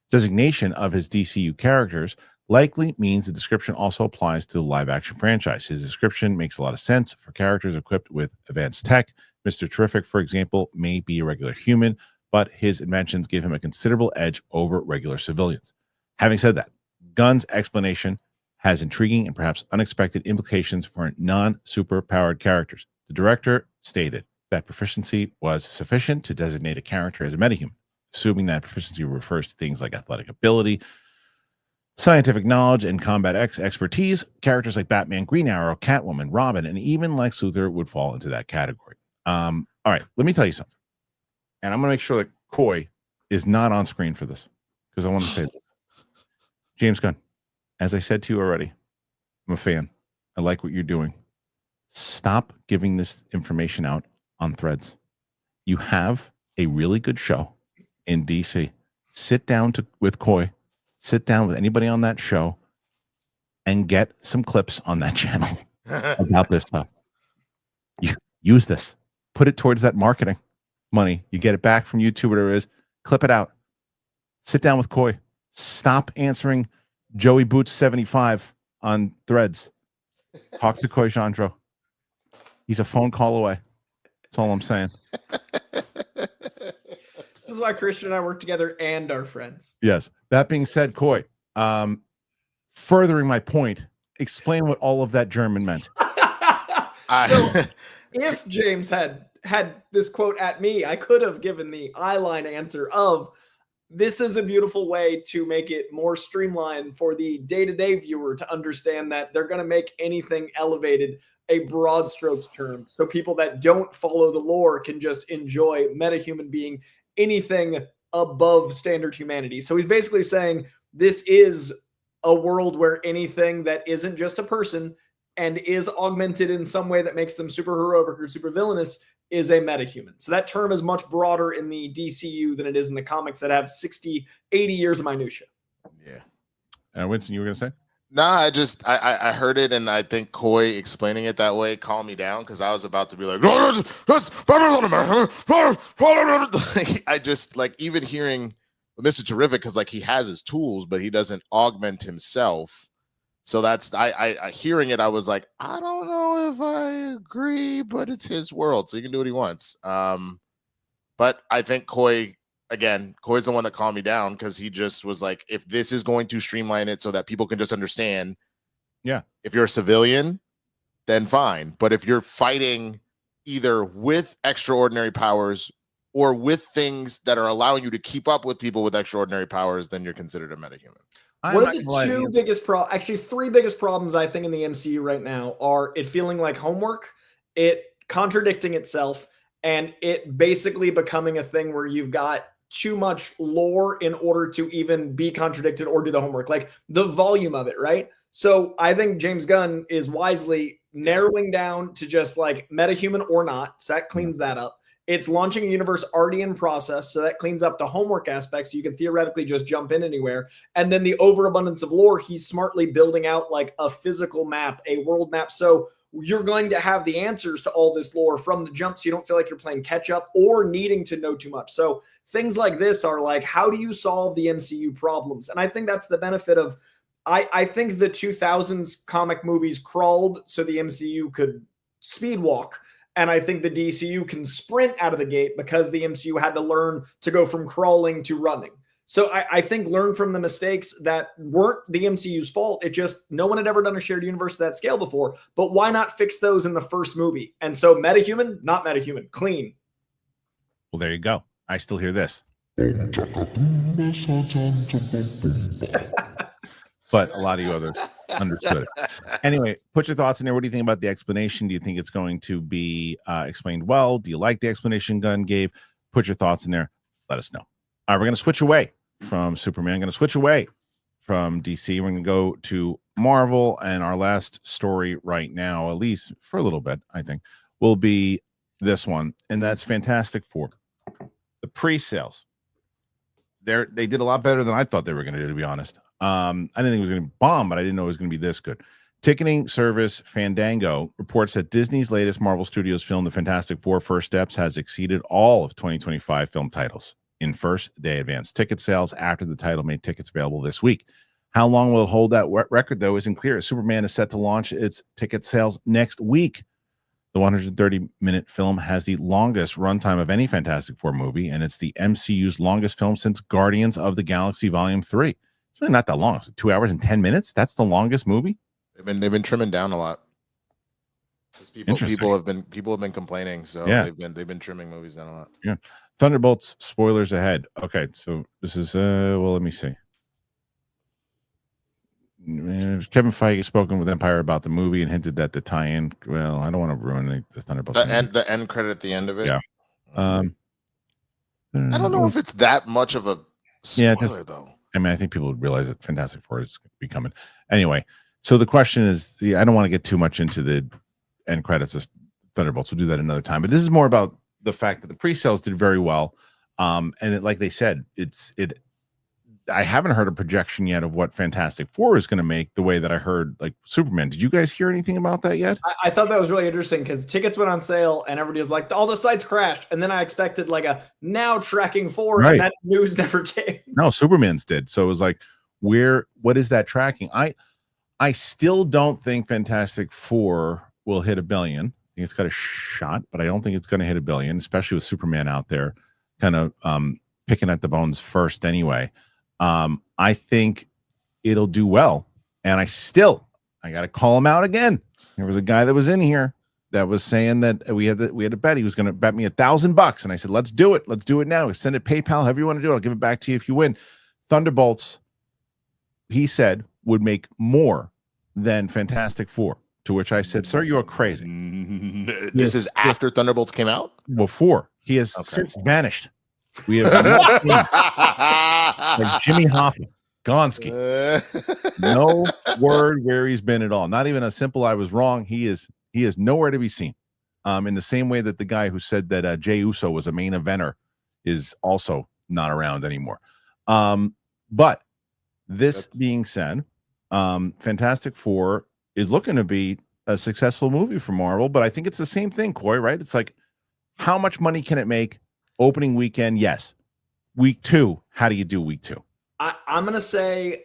designation of his DCU characters likely means the description also applies to the live-action franchise. His description makes a lot of sense for characters equipped with advanced tech. Mr. Terrific, for example, may be a regular human, but his inventions give him a considerable edge over regular civilians. Having said that, Gunn's explanation has intriguing and perhaps unexpected implications for non-superpowered characters. The director stated that proficiency was sufficient to designate a character as a metahuman, assuming that proficiency refers to things like athletic ability, scientific knowledge, and combat expertise. Characters like Batman, Green Arrow, Catwoman, Robin, and even Lex Luthor would fall into that category. All right, let me tell you something. And I'm going to make sure that Coy is not on screen for this because I want to say this. James Gunn, as I said to you already, I'm a fan. I like what you're doing. Stop giving this information out on Threads. You have a really good show in DC. Sit down with Coy. Sit down with anybody on that show and get some clips on that channel about this stuff. You use this. Put it towards that marketing money. You get it back from YouTube, whatever it is. Clip it out. Sit down with Coy. Stop answering Joey Boots 75 on Threads. Talk to Coy Jandreau. He's a phone call away. That's all I'm saying. This is why Kristian and I work together and are friends. Yes. That being said, Coy, furthering my point, explain what all of that German meant. So if James had this quote at me, I could have given the eyeline answer of, this is a beautiful way to make it more streamlined for the day-to-day viewer to understand that they're going to make anything elevated a broad strokes term. So people that don't follow the lore can just enjoy metahuman being anything above standard humanity. So he's basically saying this is a world where anything that isn't just a person and is augmented in some way that makes them super heroic or super villainous is a metahuman. So that term is much broader in the DCU than it is in the comics that have 60, 80 years of minutia. Yeah. Winston, you were going to say? No, I heard it, and I think Coy explaining it that way calmed me down because I was about to be like, I just like even hearing Mr. Terrific because like he has his tools, but he doesn't augment himself. So that's I hearing it, I was like, I don't know if I agree, but it's his world, so he can do what he wants. But I think Coy's the one that calmed me down because he just was like, if this is going to streamline it so that people can just understand, yeah, if you're a civilian, then fine. But if you're fighting either with extraordinary powers or with things that are allowing you to keep up with people with extraordinary powers, then you're considered a metahuman. What are the three biggest problems I think in the MCU right now are it feeling like homework, it contradicting itself, and it basically becoming a thing where you've got too much lore in order to even be contradicted or do the homework, like the volume of it, right? So I think James Gunn is wisely narrowing down to just like metahuman or not. So that cleans that up. It's launching a universe already in process. So that cleans up the homework aspect. So you can theoretically just jump in anywhere. And then the overabundance of lore, he's smartly building out like a physical map, a world map. So you're going to have the answers to all this lore from the jump. So you don't feel like you're playing catch up or needing to know too much. So things like this are like, how do you solve the MCU problems? And I think that's the benefit of, I think the 2000s comic movies crawled so the MCU could speed walk. And I think the DCU can sprint out of the gate because the MCU had to learn to go from crawling to running. So I think learn from the mistakes that weren't the MCU's fault. It just, no one had ever done a shared universe to that scale before. But why not fix those in the first movie? And so metahuman, not metahuman, clean. Well, there you go. I still hear this. But a lot of you others understood it. Anyway, put your thoughts in there. What do you think about the explanation? Do you think it's going to be explained well? Do you like the explanation Gunn gave? Put your thoughts in there. Let us know. All right, we're going to switch away from Superman. I'm going to switch away from DC. We're going to go to Marvel. And our last story right now, at least for a little bit, I think, will be this one. And that's Fantastic Four. The pre-sales. They did a lot better than I thought they were going to do, to be honest. I didn't think it was going to bomb, but I didn't know it was going to be this good. Ticketing service Fandango reports that Disney's latest Marvel Studios film, The Fantastic Four: First Steps, has exceeded all of 2025 film titles in first-day advance ticket sales after the title made tickets available this week. How long will it hold that record, though, isn't clear. Superman is set to launch its ticket sales next week. The 130-minute film has the longest runtime of any Fantastic Four movie, and it's the MCU's longest film since Guardians of the Galaxy Volume 3. It's really not that long. It's 2 hours and 10 minutes. That's the longest movie. They've been trimming down a lot. People have been complaining, so yeah. they've been trimming movies down a lot. Yeah. Thunderbolts spoilers ahead. Okay, so this is well, let me see. Kevin Feige spoken with Empire about the movie and hinted that the tie-in. Well, I don't want to ruin the Thunderbolts. The end credit at the end of it. Yeah. I don't know if it's that much of a spoiler, though. I mean, I think people would realize that Fantastic Four is going to be coming. Anyway, so the question is, I don't want to get too much into the end credits of Thunderbolts. We'll do that another time. But this is more about the fact that the pre-sales did very well. And like they said, I haven't heard a projection yet of what Fantastic Four is going to make the way that I heard like Superman. Did you guys hear anything about that yet? I thought that was really interesting because tickets went on sale and everybody was like, all the sites crashed. And then I expected like a now tracking forward, right. And that news never came. No, Superman's did. So it was like, what is that tracking? I still don't think Fantastic Four will hit $1 billion. I think it's got a shot, but I don't think it's going to hit $1 billion, especially with Superman out there kind of picking at the bones first anyway. I think it'll do well. And I got to call him out again. There was a guy that was in here that was saying that we had to bet. He was going to bet me $1,000. And I said, let's do it. Let's do it now. Send it PayPal, however you want to do it. I'll give it back to you if you win. Thunderbolts, he said, would make more than Fantastic Four. To which I said, sir, you are crazy. This is after Thunderbolts came out? Before. He has since vanished. We have like Jimmy Hoffa, Gonski. No word where he's been at all. Not even a simple I was wrong. He is nowhere to be seen. In the same way that the guy who said that Jey Uso was a main eventer is also not around anymore. But this being said, Fantastic Four is looking to be a successful movie for Marvel, but I think it's the same thing, Coy, right? It's like, how much money can it make? Opening weekend, yes. Week 2, how do you do week 2? I'm going to say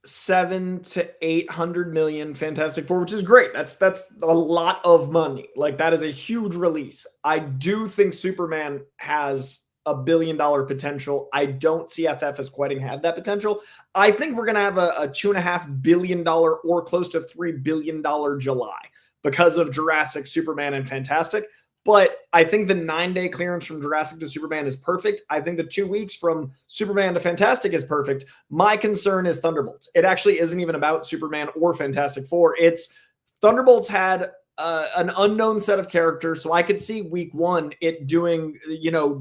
700 to 800 million Fantastic Four, which is great. That's a lot of money. Like, that is a huge release. I do think Superman has $1 billion potential. I don't see FF as quite have that potential. I think we're going to have a $2.5 billion or close to $3 billion July. because of Jurassic, Superman, and Fantastic. But I think the 9-day clearance from Jurassic to Superman is perfect. I think the 2 weeks from Superman to Fantastic is perfect. My concern is Thunderbolts. It actually isn't even about Superman or Fantastic Four. It's Thunderbolts had an unknown set of characters, so I could see week 1 it doing,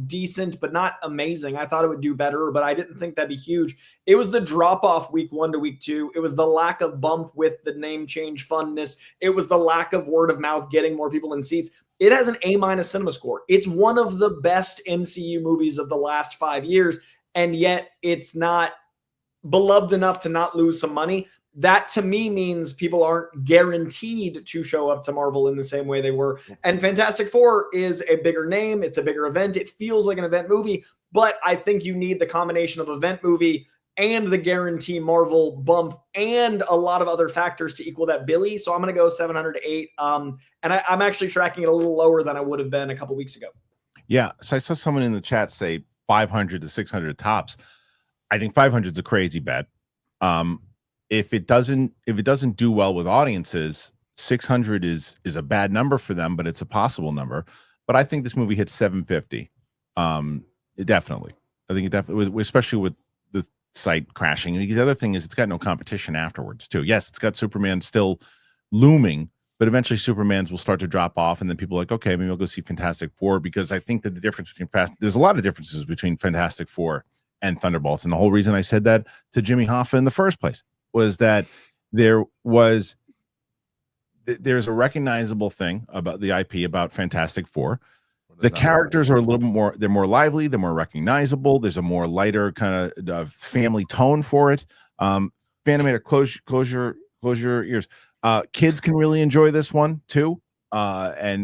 decent, but not amazing. I thought it would do better, but I didn't think that'd be huge. It was the drop off week 1 to week 2. It was the lack of bump with the name change funness. It was the lack of word of mouth getting more people in seats. It has an A- cinema score. It's one of the best MCU movies of the last 5 years, and yet it's not beloved enough to not lose some money. That to me means people aren't guaranteed to show up to Marvel in the same way they were. And Fantastic Four is a bigger name. It's a bigger event. It feels like an event movie, but I think you need the combination of event movie and the guarantee Marvel bump and a lot of other factors to equal that Billy. So I'm going to go 700 to 8. And I'm actually tracking it a little lower than I would have been a couple weeks ago. Yeah. So I saw someone in the chat say 500 to 600 tops. I think 500 is a crazy bet. If it doesn't do well with audiences, 600 is a bad number for them, but it's a possible number. But I think this movie hits 750. Definitely. I think it definitely, especially with the site crashing. And the other thing is it's got no competition afterwards too. Yes, it's got Superman still looming, but eventually Superman's will start to drop off, and then people are like, okay, maybe I'll go see Fantastic Four, because I think that the difference between there's a lot of differences between Fantastic Four and Thunderbolts. And the whole reason I said that to Jimmy Hoffa in the first place was that there's a recognizable thing about the IP about Fantastic Four. The characters are a little bit more, they're more lively, they're more recognizable. There's a more lighter kind of family tone for it. Phantomator, close your ears. Kids can really enjoy this one too. The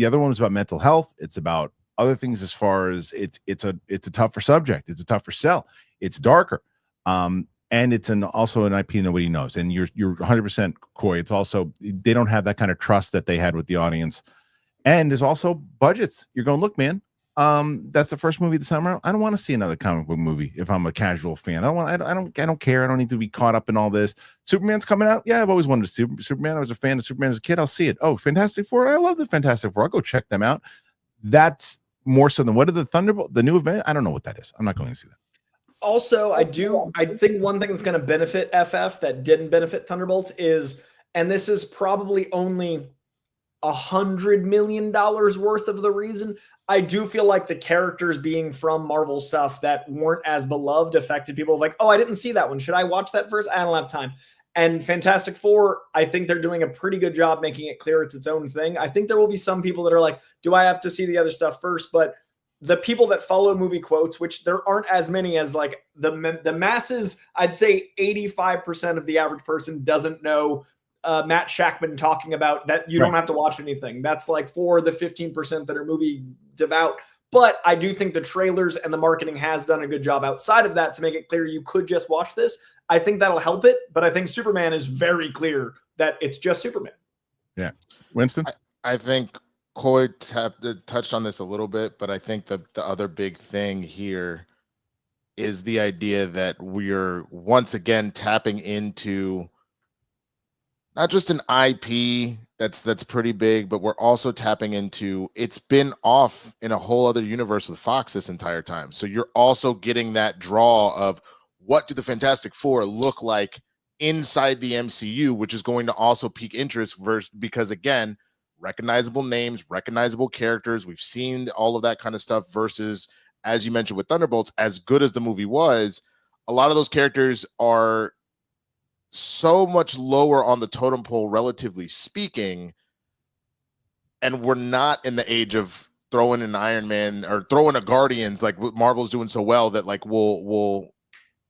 other one was about mental health. It's about other things as far as it's a tougher subject. It's a tougher sell. It's darker. And it's also an IP nobody knows. And you're 100% Coy. It's also, they don't have that kind of trust that they had with the audience. And there's also budgets. You're going, look, man, that's the first movie of the summer. I don't want to see another comic book movie if I'm a casual fan. I don't care. I don't need to be caught up in all this. Superman's coming out. Yeah, I've always wanted to see Superman. I was a fan of Superman as a kid. I'll see it. Oh, Fantastic Four. I love the Fantastic Four. I'll go check them out. That's more so than what are the Thunderbolt, the new event? I don't know what that is. I'm not going to see that. Also, I think one thing that's going to benefit FF that didn't benefit Thunderbolts is, and this is probably only $100 million worth of the reason, I do feel like the characters being from Marvel stuff that weren't as beloved affected people. Like, oh, I didn't see that one. Should I watch that first? I don't have time. And Fantastic Four, I think they're doing a pretty good job making it clear it's its own thing. I think there will be some people that are like, do I have to see the other stuff first? But the people that follow movie quotes, which there aren't as many as like the masses, I'd say 85% of the average person doesn't know Matt Shackman talking about that. You don't have to watch anything. That's like for the 15% that are movie devout. But I do think the trailers and the marketing has done a good job outside of that to make it clear you could just watch this. I think that'll help it. But I think Superman is very clear that it's just Superman. Yeah. Winston? I think Coy touched on this a little bit, but I think the other big thing here is the idea that we're once again tapping into not just an IP that's pretty big, but we're also tapping into, it's been off in a whole other universe with Fox this entire time. So you're also getting that draw of what do the Fantastic Four look like inside the MCU, which is going to also pique interest because again, recognizable names, recognizable characters. We've seen all of that kind of stuff versus, as you mentioned with Thunderbolts, as good as the movie was, a lot of those characters are so much lower on the totem pole, relatively speaking, and we're not in the age of throwing an Iron Man or throwing a Guardians like what Marvel's doing so well that like we'll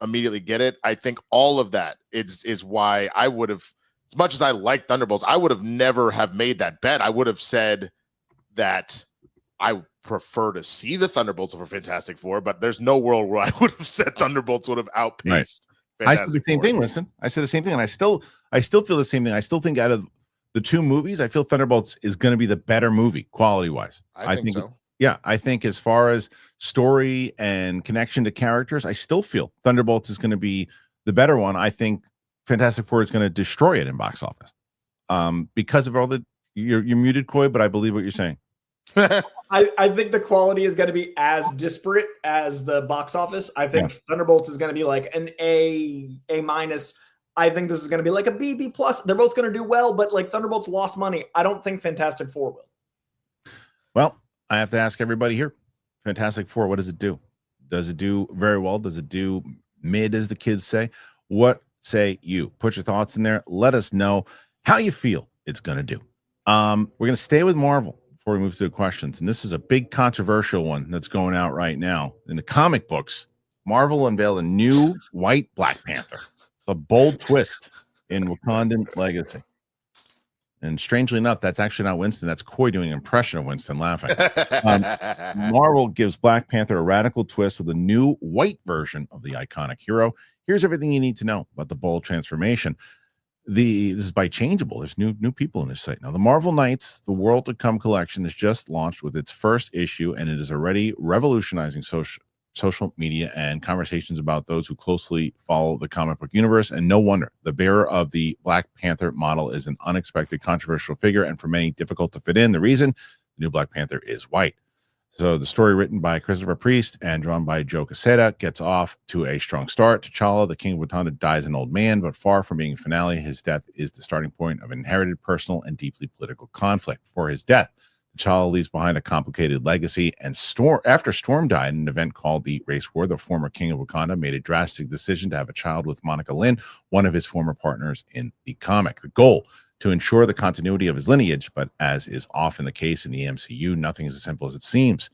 immediately get it. I think all of that is why I would have, as much as I like Thunderbolts, I would have never have made that bet. I would have said that I prefer to see the Thunderbolts over Fantastic Four, but there's no world where I would have said Thunderbolts would have outpaced. I said the same thing, Winston. I said the same thing, and I still feel the same thing. I still think out of the two movies, I feel Thunderbolts is going to be the better movie, quality-wise. I think so. Yeah, I think as far as story and connection to characters, I still feel Thunderbolts is going to be the better one. I think Fantastic Four is going to destroy it in box office. because of all the you're muted, Coy, but I believe what you're saying. I think the quality is going to be as disparate as the box office. I think Thunderbolts is going to be like an A minus. I think this is going to be like a B plus. They're both going to do well, but like Thunderbolts lost money. I don't think Fantastic Four will. Well, I have to ask everybody here. Fantastic Four, what does it do? Does it do very well? Does it do mid, as the kids say? What say you? Put your thoughts in there. Let us know how you feel it's going to do. We're going to stay with Marvel before we move to the questions. And this is a big controversial one that's going out right now. In the comic books, Marvel unveiled a new white Black Panther. It's a bold twist in Wakandan legacy. And strangely enough, that's actually not Winston. That's Coy doing an impression of Winston laughing. Marvel gives Black Panther a radical twist with a new white version of the iconic hero. Here's everything you need to know about the bold transformation. This is by Changeable. There's new people in this site now. The Marvel Knights, the World to Come collection is just launched with its first issue, and it is already revolutionizing social media and conversations about those who closely follow the comic book universe. And no wonder, the bearer of the Black Panther model is an unexpected, controversial figure, and for many, difficult to fit in. The reason: the new Black Panther is white. So the story, written by Christopher Priest and drawn by Joe Quesada, gets off to a strong start. T'Challa, the King of Wakanda, dies an old man, but far from being a finale, his death is the starting point of inherited personal and deeply political conflict. For his death, T'Challa leaves behind a complicated legacy, and after Storm died in an event called the Race War, the former King of Wakanda made a drastic decision to have a child with Monica Lynn, one of his former partners in the comic. The goal: to ensure the continuity of his lineage, but as is often the case in the MCU, nothing is as simple as it seems.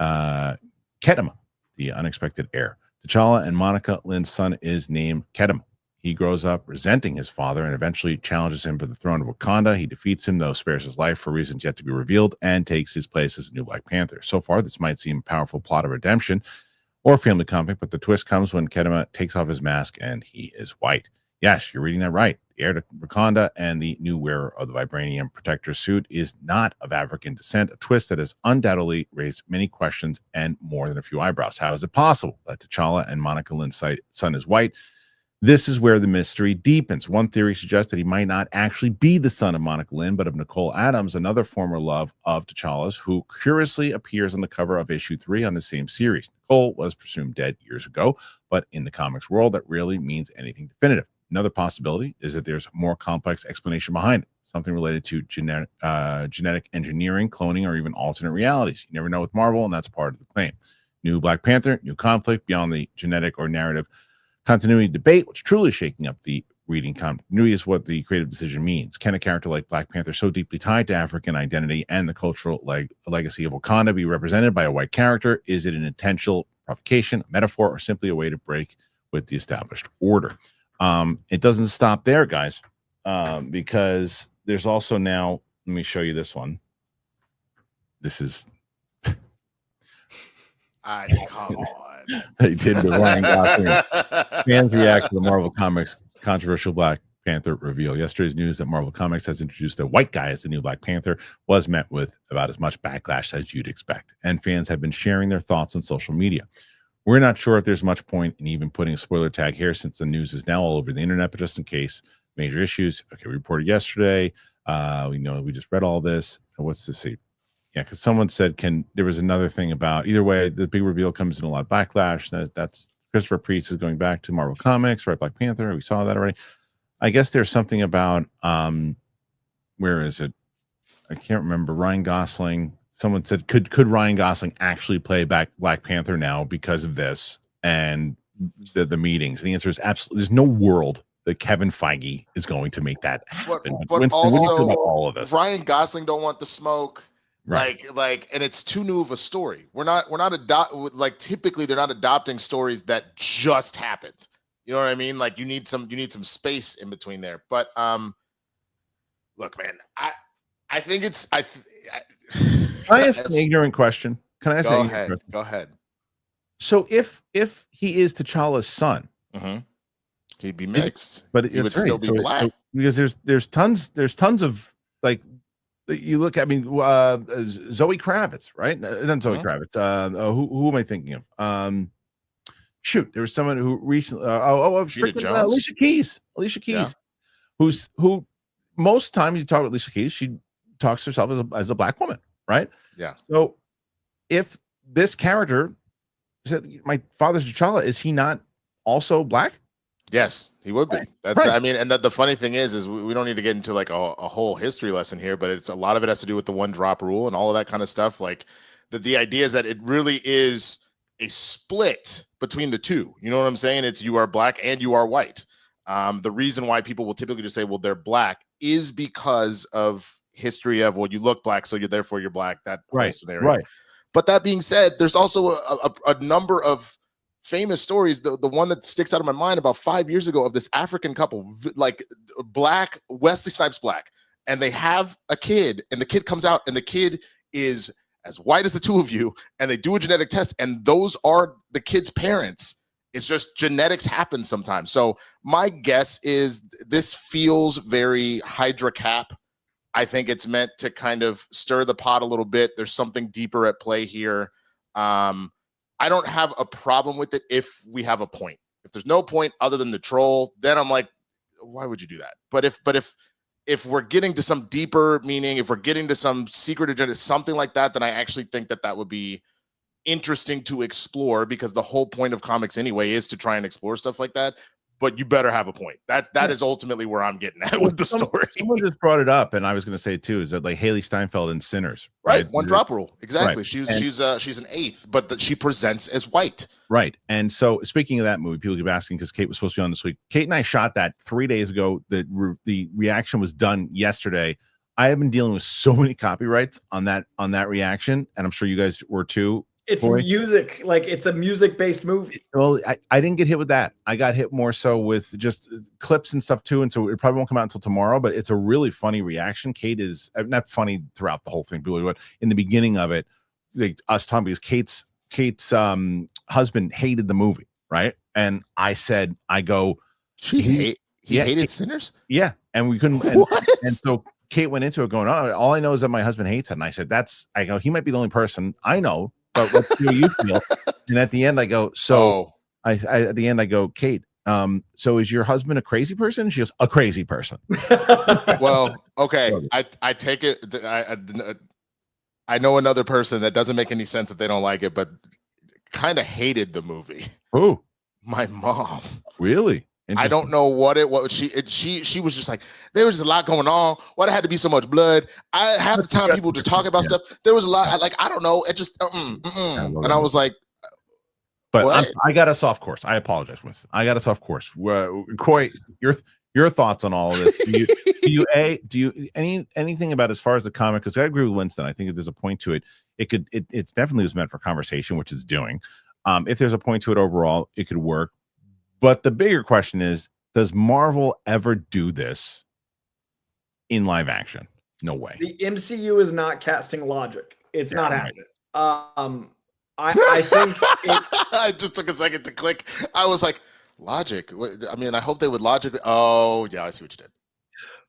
Kedema, the unexpected heir. T'Challa and Monica Lynn's son is named Kedema. He grows up resenting his father and eventually challenges him for the throne of Wakanda. He defeats him, though spares his life for reasons yet to be revealed, and takes his place as a new Black Panther. So far, this might seem a powerful plot of redemption or family comic, but the twist comes when Kedema takes off his mask and he is white. Yes, you're reading that right. The heir to Wakanda and the new wearer of the vibranium protector suit is not of African descent, a twist that has undoubtedly raised many questions and more than a few eyebrows. How is it possible that T'Challa and Monica Lynn's son is white? This is where the mystery deepens. One theory suggests that he might not actually be the son of Monica Lynn, but of Nicole Adams, another former love of T'Challa's, who curiously appears on the cover of issue 3 on the same series. Nicole was presumed dead years ago, but in the comics world, that rarely means anything definitive. Another possibility is that there's a more complex explanation behind it, something related to genetic engineering, cloning, or even alternate realities. You never know with Marvel, and that's part of the claim. New Black Panther, new conflict beyond the genetic or narrative continuity debate, which truly is shaking up the reading continuity, is what the creative decision means. Can a character like Black Panther, so deeply tied to African identity and the cultural legacy of Wakanda, be represented by a white character? Is it an intentional provocation, a metaphor, or simply a way to break with the established order? It doesn't stop there, guys, because there's also now, let me show you this one. This is come on. They did the Ryan Gosling. Fans react to the Marvel Comics controversial Black Panther reveal. Yesterday's news that Marvel Comics has introduced a white guy as the new Black Panther was met with about as much backlash as you'd expect, and fans have been sharing their thoughts on social media. We're not sure if there's much point in even putting a spoiler tag here, since the news is now all over the internet, but just in case, major issues. Okay, we reported yesterday. We know we just read all this. What's to see? Yeah, because someone said, there was another thing about, either way, the big reveal comes in a lot of backlash. That's Christopher Priest is going back to Marvel Comics, right? Black Panther. We saw that already. I guess there's something about, where is it? I can't remember. Ryan Gosling. Someone said, could Ryan Gosling actually play back Black Panther now because of this and the meetings? The answer is absolutely. There's no world that Kevin Feige is going to make that happen. But Winston, also, what do you feel about all of this? Ryan Gosling don't want the smoke. Right. And it's too new of a story. We're not typically they're not adopting stories that just happened. You know what I mean? Like you need some space in between there. But look, man, I think it's Can I ask an ignorant question? Can I ask Go ahead. Go ahead. So if he is T'Challa's son, he'd be mixed, but he would still be black. So, because there's tons of, like, you look. I mean, Zoe Kravitz, right? Not Zoe Kravitz. Who am I thinking of? Shoot, there was someone who recently. Alicia Keys, Yeah. who most times you talk with Alicia Keys, she talks to herself as a black woman, right? Yeah. So if this character said, my father's T'Challa, is he not also black? Yes, he would be. Right. That's Right. I mean, and the funny thing is we don't need to get into like a whole history lesson here, but it's a lot of it has to do with the one drop rule and all of that kind of stuff. Like the idea is that it really is a split between the two. You know what I'm saying? It's you are black and you are white. The reason why people will typically just say, well, they're black is because of history of, well, you look black, so you're black. That whole scenario. Right. But that being said, there's also a number of famous stories. The one that sticks out of my mind about 5 years ago of this African couple, like black, Wesley Snipes black, and they have a kid, and the kid comes out, and the kid is as white as the two of you, and they do a genetic test, and those are the kid's parents. It's just genetics happen sometimes. So my guess is this feels very Hydra Cap. I think it's meant to kind of stir the pot a little bit. There's something deeper at play here. I don't have a problem with it if we have a point. If there's no point other than the troll, then I'm like, why would you do that? But if we're getting to some deeper meaning, if we're getting to some secret agenda, something like that, then I actually think that would be interesting to explore, because the whole point of comics anyway is to try and explore stuff like that. But you better have a point. That is ultimately where I'm getting at with the story. Someone just brought it up, and I was going to say too, is that like Haley Steinfeld in Sinners, right? One drop rule, exactly. Right. She's an eighth, but she presents as white, right? And so, speaking of that movie, people keep asking because Kate was supposed to be on this week. Kate and I shot that 3 days ago. The reaction was done yesterday. I have been dealing with so many copyrights on that reaction, and I'm sure you guys were too. It's music, like it's a music-based movie. Well, I didn't get hit with that. I got hit more so with just clips and stuff too, and so it probably won't come out until tomorrow. But it's a really funny reaction. Kate is not funny throughout the whole thing, but in the beginning of it, like us talking, because Kate's husband hated the movie, right? And I said, he hated Sinners, yeah, and we couldn't. And so Kate went into it going, "Oh, all I know is that my husband hates it." And I said, he might be the only person I know. But what do you feel? And at the end, I go, at the end, I go, Kate, so is your husband a crazy person? She goes, a crazy person. Well, okay. I take it. I know another person that doesn't make any sense that they don't like it, but kind of hated the movie. Who? My mom. Really? I don't know what she was just like, there was a lot going on. Why there had to be so much blood? I have the time people to talk about stuff. There was a lot, I don't know. It just and I was like, but I got us off course. I apologize, Winston. I got us off course. Coy, your thoughts on all of this? Do you anything about as far as the comic? Because I agree with Winston. I think if there's a point to it, it's definitely was meant for conversation, which it's doing. If there's a point to it overall, it could work. But the bigger question is, does Marvel ever do this in live action? No way. The MCU is not casting logic. It's not happening. I think it just took a second to click. I was like, logic? I mean, I hope they would logically. Oh, yeah, I see what you did.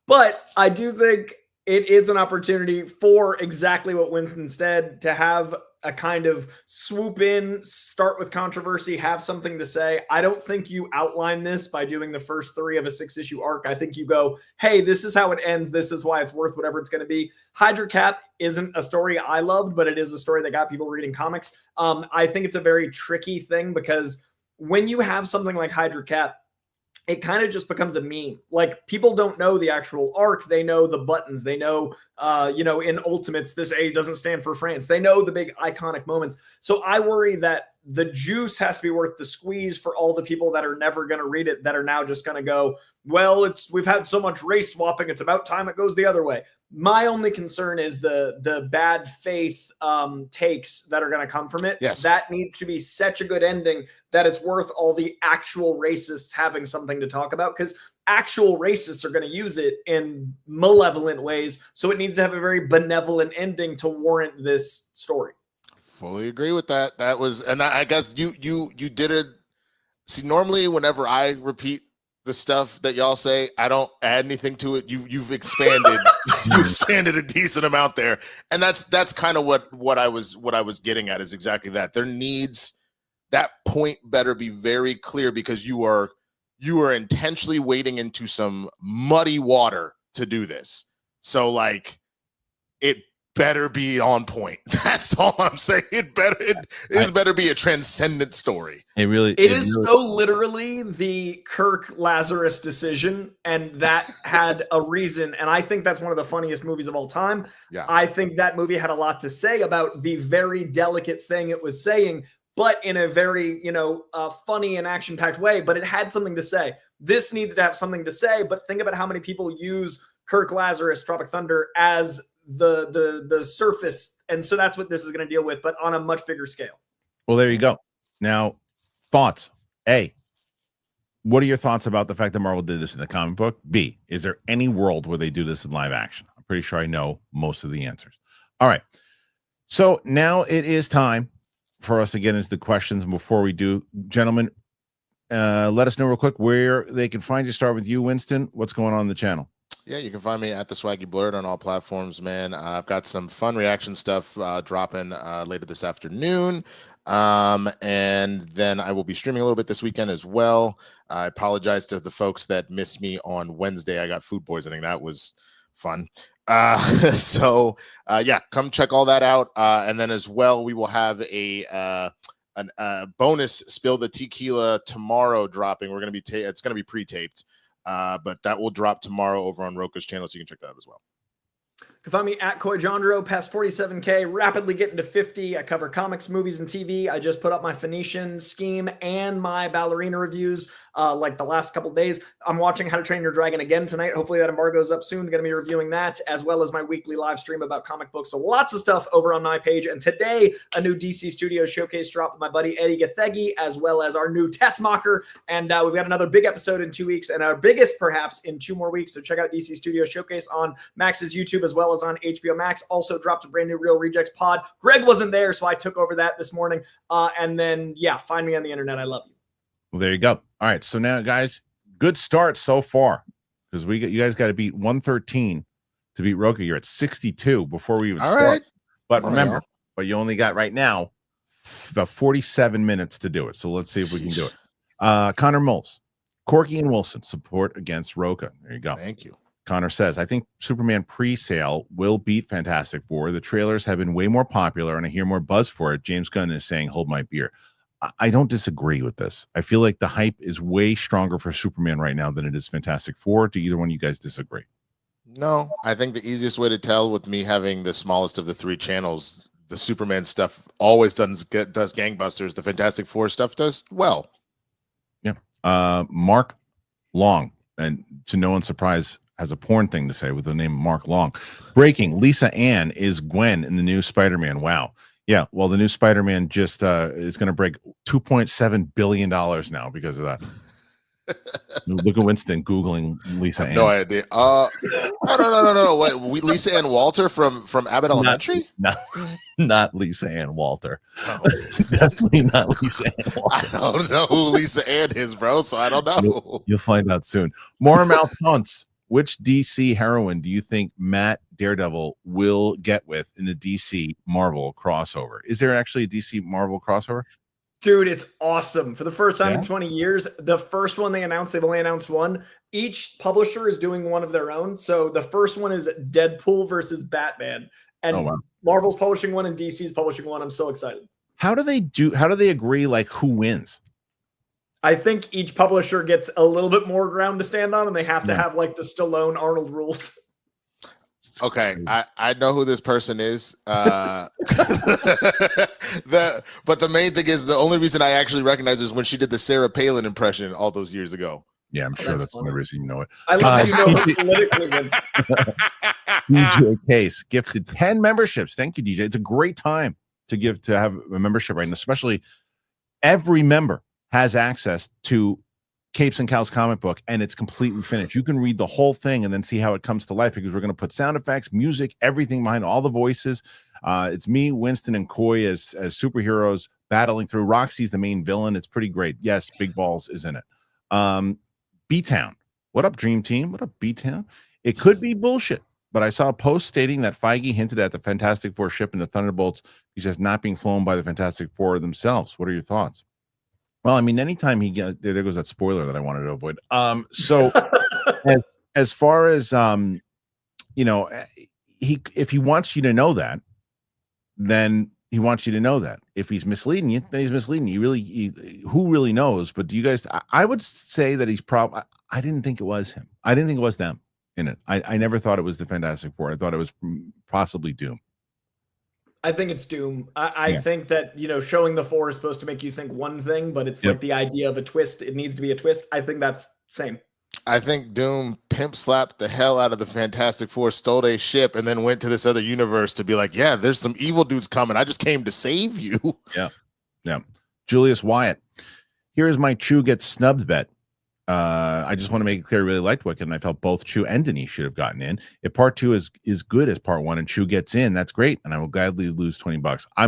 But I do think it is an opportunity for exactly what Winston said, to have a kind of swoop in, start with controversy, have something to say. I don't think you outline this by doing the first 3 of a 6-issue arc. I think you go, hey, this is how it ends. This is why it's worth whatever it's going to be. Hydra Cap isn't a story I loved, but it is a story that got people reading comics. I think it's a very tricky thing, because when you have something like Hydra Cap, it kind of just becomes a meme. Like, people don't know the actual arc. They know the buttons. They know, in Ultimates, this A doesn't stand for France. They know the big iconic moments. So I worry that the juice has to be worth the squeeze for all the people that are never going to read it, that are now just going to go, well, we've had so much race swapping, it's about time it goes the other way. My only concern is the bad faith takes that are going to come from it. Yes. That needs to be such a good ending that it's worth all the actual racists having something to talk about, because actual racists are going to use it in malevolent ways. So it needs to have a very benevolent ending to warrant this story. Fully agree with that. That was, and I guess you did it. See, normally whenever I repeat the stuff that y'all say, I don't add anything to it. You've expanded, you expanded a decent amount there, and that's kind of what I was getting at, is exactly that. There needs, that point better be very clear, because you are intentionally wading into some muddy water to do this. So like it better be on point. That's all I'm saying. It better be a transcendent story. It is so literally the Kirk Lazarus decision, and that had a reason. And I think that's one of the funniest movies of all time. Yeah. I think that movie had a lot to say about the very delicate thing it was saying, but in a very, funny and action-packed way. But it had something to say. This needs to have something to say, but think about how many people use Kirk Lazarus, Tropic Thunder as the surface, and so that's what this is going to deal with, but on a much bigger scale. Well, there you go. Now, thoughts. A, what are your thoughts about the fact that Marvel did this in the comic book? B, is there any world where they do this in live action? I'm pretty sure I know most of the answers. All right. So now it is time for us to get into the questions. And before we do, gentlemen, let us know real quick where they can find you. Start with you, Winston. What's going on in the channel? Yeah, you can find me at the Swaggy Blurred on all platforms, man. I've got some fun reaction stuff dropping later this afternoon. And then I will be streaming a little bit this weekend as well. I apologize to the folks that missed me on Wednesday. I got food poisoning. That was fun. So come check all that out. And then as well, we will have a bonus Spill the Tequila tomorrow dropping. We're going to be it's going to be pre-taped. But that will drop tomorrow over on Rocha's channel, so you can check that out as well. You can find me at Coy Jandreau, past 47K, rapidly getting to 50. I cover comics, movies, and TV. I just put up my Phoenician scheme and my ballerina reviews like the last couple days. I'm watching How to Train Your Dragon again tonight. Hopefully that embargo's up soon. Going to be reviewing that, as well as my weekly live stream about comic books. So lots of stuff over on my page. And today, a new DC Studios showcase drop with my buddy Eddie Gathegi, as well as our new Tessmacher. And we've got another big episode in 2 weeks, and our biggest perhaps in 2 more weeks. So check out DC Studios Showcase on Max's YouTube, as well as on HBO Max. Also dropped a brand new Real Rejects pod. Greg wasn't there, so I took over that this morning. And then, find me on the internet. I love you. Well, there you go. All right. So now, guys, good start so far, because you guys got to beat 113 to beat Rocha. You're at 62 before we even start. Right. But remember, but you only got right now about 47 minutes to do it. So let's see if we can do it. Connor Moles, Corky and Wilson support against Rocha. There you go. Thank you. Connor says, I think Superman pre-sale will beat Fantastic Four. The trailers have been way more popular, and I hear more buzz for it. James Gunn is saying, hold my beer. I don't disagree with this. I feel like the hype is way stronger for Superman right now than it is Fantastic Four. Do either one of you guys disagree? No, I think the easiest way to tell, with me having the smallest of the 3 channels, the Superman stuff always does gangbusters. The Fantastic Four stuff does well. Yeah. Mark Long, and to no one's surprise, has a porn thing to say with the name Mark Long. Breaking, Lisa Ann is Gwen in the new Spider-Man. Wow. Yeah, well, the new Spider-Man just is going to break $2.7 billion now because of that. Look at Winston Googling Lisa Ann. No idea. No. What? Lisa Ann Walter from Abbott Elementary? Not Lisa Ann Walter. Oh. Definitely not Lisa Ann Walter. I don't know who Lisa Ann is, bro, so I don't know. You'll find out soon. Mormouth Hunts. Which DC heroine do you think Matt Daredevil will get with in the DC Marvel crossover? Is there actually a DC Marvel crossover? Dude, it's awesome. For the first time in 20 years, the first one they announced, they've only announced one. Each publisher is doing one of their own. So the first one is Deadpool versus Batman. And Marvel's publishing one and DC's publishing one. I'm so excited. How do they agree like who wins? I think each publisher gets a little bit more ground to stand on, and they have to have like the Stallone Arnold rules. Okay, I know who this person is. But the main thing is, the only reason I actually recognize is when she did the Sarah Palin impression all those years ago. Yeah, I'm sure that's the only reason you know it. I love how you know who politically wins. DJ Case gifted 10 memberships. Thank you, DJ. It's a great time to have a membership right now, especially every member has access to Capes and Cowls comic book, and it's completely finished. You can read the whole thing and then see how it comes to life, because we're going to put sound effects, music, everything behind all the voices. It's me, Winston, and Coy as superheroes battling through. Roxy's the main villain. It's pretty great. Yes, Big Balls is in it. B-Town. What up, Dream Team? What up, B-Town? It could be bullshit, but I saw a post stating that Feige hinted at the Fantastic Four ship and the Thunderbolts, he says, not being flown by the Fantastic Four themselves. What are your thoughts? Well, I mean, anytime there goes that spoiler that I wanted to avoid. So as far as if he wants you to know that, then he wants you to know that. If he's misleading you, then he's misleading you. Who really knows? But do you guys? I would say that he's probably. I didn't think it was him. I didn't think it was them in it. I never thought it was the Fantastic Four. I thought it was possibly Doom. I think it's Doom. I think that, showing the Four is supposed to make you think one thing, but it's like the idea of a twist. It needs to be a twist. I think that's same. I think Doom pimp slapped the hell out of the Fantastic Four, stole their ship, and then went to this other universe to be like, yeah, there's some evil dudes coming. I just came to save you. Yeah. Julius Wyatt. Here is my Chew gets snubbed bet. I just want to make it clear I really liked Wicked, and I felt both Chew and Denise should have gotten in. If part 2 is good as part 1 and Chew gets in, that's great, and I will gladly lose $20. I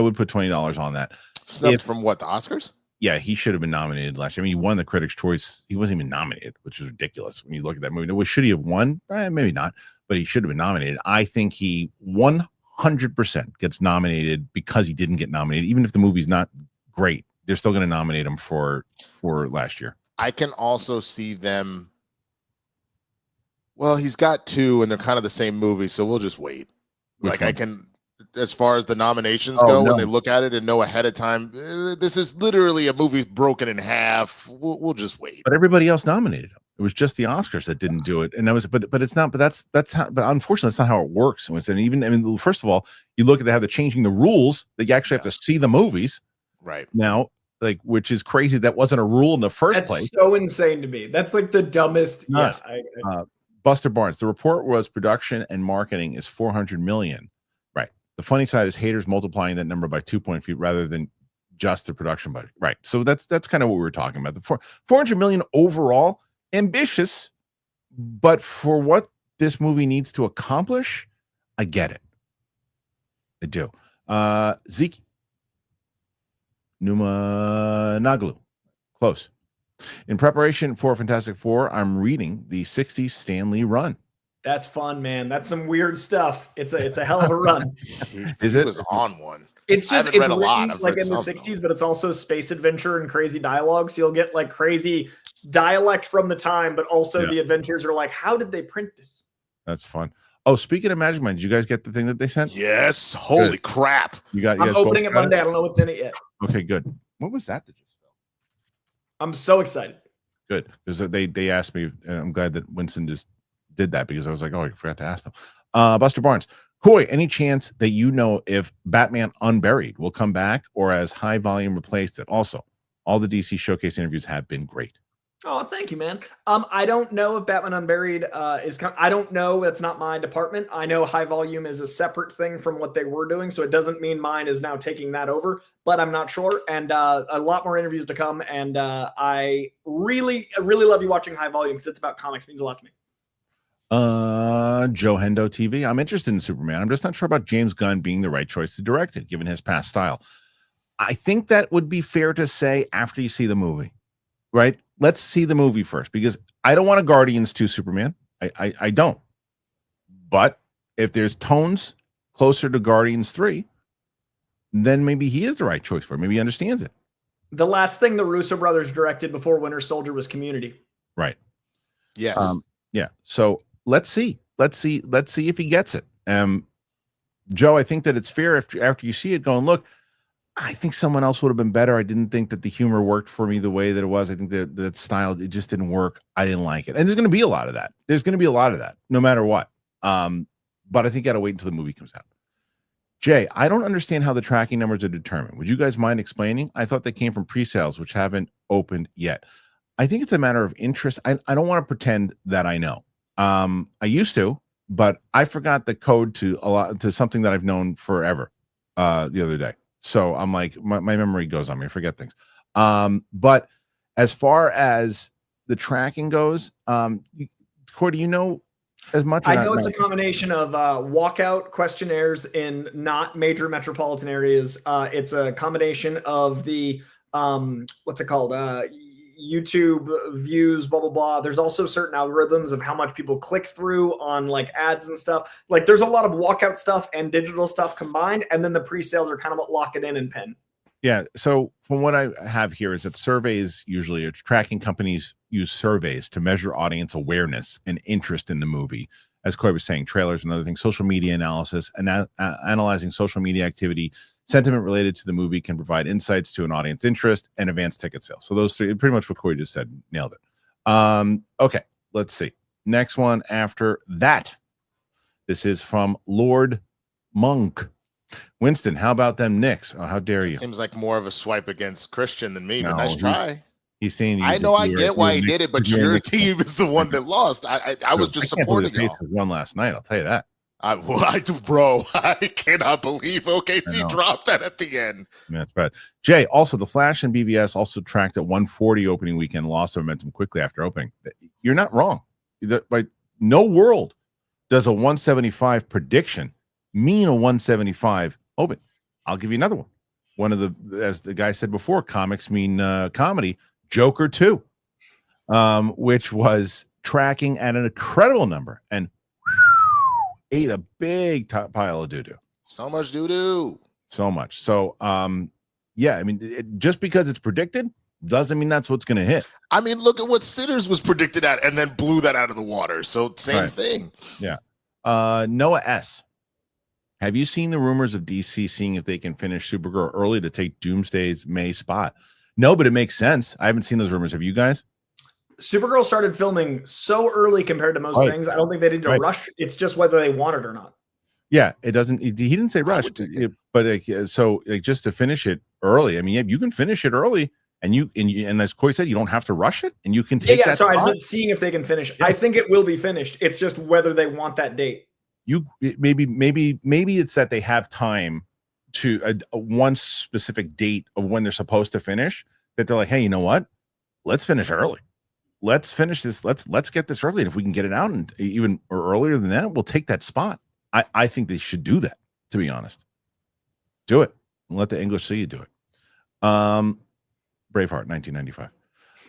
would put $20 on that. Snubbed from what, the Oscars? Yeah, he should have been nominated last year. I mean, he won the Critics' Choice. He wasn't even nominated, which is ridiculous when you look at that movie. Should he have won? Maybe not, but he should have been nominated. I think he 100% gets nominated because he didn't get nominated. Even if the movie's not great, they're still going to nominate him for last year. I can also see them. Well, he's got 2, and they're kind of the same movie, so we'll just wait. I can. As far as the nominations go, when they look at it and know ahead of time, this is literally a movie broken in half. We'll just wait. But everybody else nominated him. It was just the Oscars that didn't do it, and that was. But it's not. But that's how. But unfortunately, that's not how it works. And even first of all, you look at how they're changing the rules that you actually have to see the movies right now, which is crazy. That wasn't a rule in the first place. That's so insane to me. That's like the dumbest. Yes. Buster Barnes. The report was production and marketing is $400 million. The funny side is haters multiplying that number by 2 feet rather than just the production budget. Right. So that's kind of what we were talking about. The $400 million overall, ambitious, but for what this movie needs to accomplish, I get it. I do. Zeke. Numa Naglu. Close. In preparation for Fantastic Four, I'm reading the 60s Stan Lee run. That's fun, man. That's some weird stuff. It's a hell of a run. Is it? Was on one. It's just read a lot. I've like read in the some, 60s, but it's also space adventure and crazy dialogue. So you'll get like crazy dialect from the time, but also the adventures are like, how did they print this? That's fun. Oh, speaking of Magic Mind, did you guys get the thing that they sent? Yes. Holy crap. I'm opening it Monday. I don't know what's in it yet. Okay, good. What was that just fell? I'm so excited. Good. Because they asked me, and I'm glad that Winston just did that because I was like, oh, I forgot to ask them. Buster Barnes. Coy, any chance that if Batman Unburied will come back or as High Volume replaced it? Also, all the DC Showcase interviews have been great. Oh, thank you, man. I don't know if Batman Unburied I don't know. That's not my department. I know High Volume is a separate thing from what they were doing, so it doesn't mean mine is now taking that over, but I'm not sure. And a lot more interviews to come. And I really love you watching High Volume because it's about comics. It means a lot to me. Joe Hendo TV. I'm interested in Superman. I'm just not sure about James Gunn being the right choice to direct it, given his past style. I think that would be fair to say after you see the movie, right? Let's see the movie first, because I don't want a Guardians 2 Superman. I don't. But if there's tones closer to Guardians 3, then maybe he is the right choice for it. Maybe he understands it. The last thing the Russo brothers directed before Winter Soldier was Community. Right. Yes. Yeah. So let's see if he gets it. Joe, I think that it's fair after you see it going, look, I think someone else would have been better. I didn't think that the humor worked for me the way that it was. I think that style, it just didn't work. I didn't like it. And there's going to be a lot of that. No matter what. But I think you got to wait until the movie comes out. Jay, I don't understand how the tracking numbers are determined. Would you guys mind explaining? I thought they came from pre-sales, which haven't opened yet. I think it's a matter of interest. I don't want to pretend that I know. I used to, but I forgot the code to something that I've known forever the other day. So I'm like, my memory goes on me. I forget things. But as far as the tracking goes, Coy, do you know as much? I know it's a combination of walkout questionnaires in not major metropolitan areas. It's a combination of the what's it called? YouTube views, blah, blah, blah. There's also certain algorithms of how much people click through on like ads and stuff. Like there's a lot of walkout stuff and digital stuff combined. And then the pre-sales are kind of what lock it in and pin. Yeah. So from what I have here is that surveys usually are tracking companies use surveys to measure audience awareness and interest in the movie. As Coy was saying, trailers and other things, social media analysis, and analyzing social media activity, sentiment related to the movie can provide insights to an audience interest and advance ticket sales. So those three, pretty much what Coy just said, nailed it. Okay, let's see. Next one after that. This is from Lord Monk. Winston, how about them Knicks? Oh, how dare you? Seems like more of a swipe against Kristian than me, No, but nice try. He's saying I know I get why he did it, but your team is the one that lost. I was just supporting y'all. Won last night, I'll tell you that. Bro, I cannot believe OKC dropped that at the end. Yeah, that's right. Jay, also the Flash and BVS also tracked at 140 opening weekend, lost momentum quickly after opening. You're not wrong. By no world does a 175 prediction mean a 175 open. I'll give you another one. One of the, as the guy said before, comics mean comedy. Joker 2, which was tracking at an incredible number and ate a big pile of doo-doo. So much doo-doo. So much. So, yeah, I mean, just because it's predicted doesn't mean that's what's going to hit. I mean, look at what Sinners was predicted at and then blew that out of the water. So same thing. Yeah. Noah S. Have you seen the rumors of DC seeing if they can finish Supergirl early to take Doomsday's May spot? No, but it makes sense. I haven't seen those rumors. Have you guys? Supergirl started filming so early compared to most things. I don't think they did a rush. It's just whether they want it or not. Yeah, it doesn't. He didn't say rush, but so just to finish it early. I mean, yeah, you can finish it early, and as Coy said, you don't have to rush it, and you can take that. Sorry, I just been seeing if they can finish. Yeah. I think it will be finished. It's just whether they want that date. Maybe it's that they have time to one specific date of when they're supposed to finish, that they're like, hey, you know what? Let's finish early. Let's finish this. Let's get this early. And if we can get it out and even or earlier than that, we'll take that spot. I think they should do that, to be honest. Do it. Let the English see you do it. Braveheart, 1995.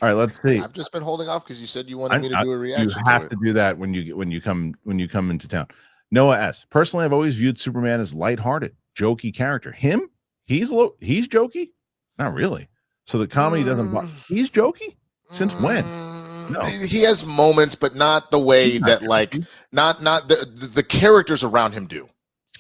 All right, let's see. I've just been holding off because you said you wanted me to do a reaction. You have to do that when you come into town. Noah S. Personally, I've always viewed Superman as lighthearted, jokey character. Him? He's jokey? Not really. So the comedy doesn't. He's jokey? Since when? No. He has moments, but not the way that not the characters around him do.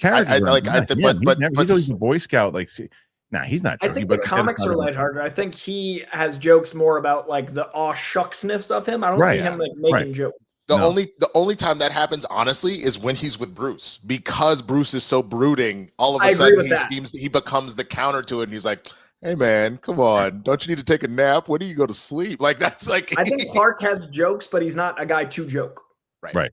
But he's always a Boy Scout. He's not joking. I think the comics are lighthearted. I think he has jokes more about like the aw shuck sniffs of him. I don't see him making jokes. The only time that happens, honestly, is when he's with Bruce, because Bruce is so brooding. All of a sudden, he becomes the counter to it, and he's like, "Hey, man, come on! Don't you need to take a nap? When do you go to sleep?" Like that's like. I think Clark has jokes, but he's not a guy to joke. Right.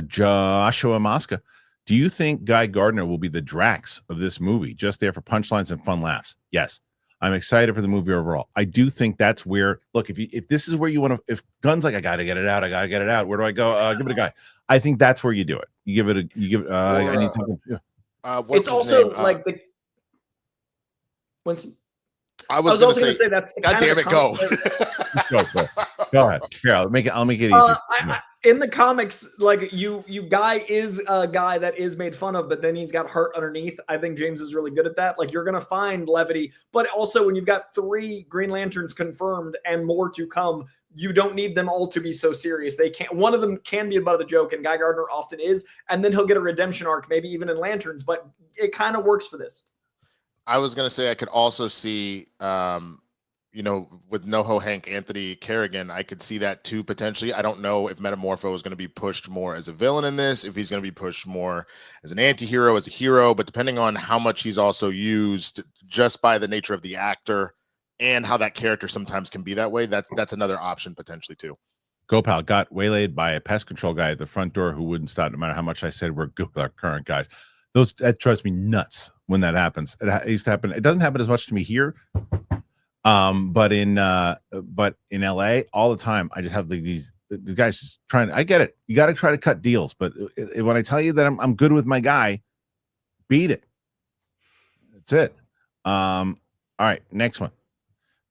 Joshua Mosca, do you think Guy Gardner will be the Drax of this movie, just there for punchlines and fun laughs? Yes. I'm excited for the movie overall. I do think that's where, look, if this is where you want to, if Gunn's like, I got to get it out. Where do I go? Give it a Guy. I think that's where you do it. I need something. Yeah. It's also like the, Winston. I was also going to say that's God damn it, go. Go ahead. Here, I'll make it easy. In the comics, like you Guy is a guy that is made fun of, but then he's got heart underneath. I think James is really good at that. Like you're going to find levity, but also when you've got 3 Green Lanterns confirmed and more to come, you don't need them all to be so serious. They can't. One of them can be about the joke, and Guy Gardner often is, and then he'll get a redemption arc, maybe even in Lanterns. But it kind of works for this. I was going to say I could also see, with NoHo Hank Anthony Kerrigan, I could see that too potentially. I don't know if Metamorpho is going to be pushed more as a villain in this, if he's going to be pushed more as an anti-hero, as a hero, but depending on how much he's also used just by the nature of the actor and how that character sometimes can be that way, that's another option potentially too. Gopal got waylaid by a pest control guy at the front door who wouldn't stop no matter how much I said we're good with our current guys. That drives me nuts when that happens. It used to happen. It doesn't happen as much to me here. But in LA all the time, I just have these guys just trying to, I get it. You got to try to cut deals, but when I tell you that I'm good with my guy, beat it. That's it. All right, next one.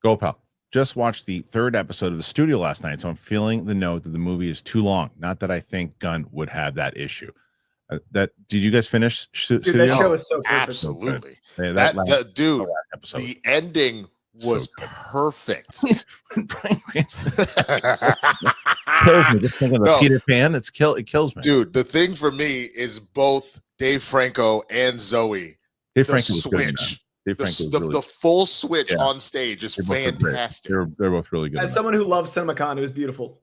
Gopal. Just watched the 3rd episode of The Studio last night, so I'm feeling the note that the movie is too long. Not that I think Gunn would have that issue. That did you guys finish? Dude, that show is so perfect. Absolutely. Yeah, Dude, episode. the ending was perfect. Brian Cranston kills me. Just thinking of Peter Pan, it kills me. Dude, the thing for me is both Dave Franco and Zoe. Dave Franco was switch. Good, the full switch on stage is fantastic. They're both really good. As someone who loves CinemaCon, it was beautiful.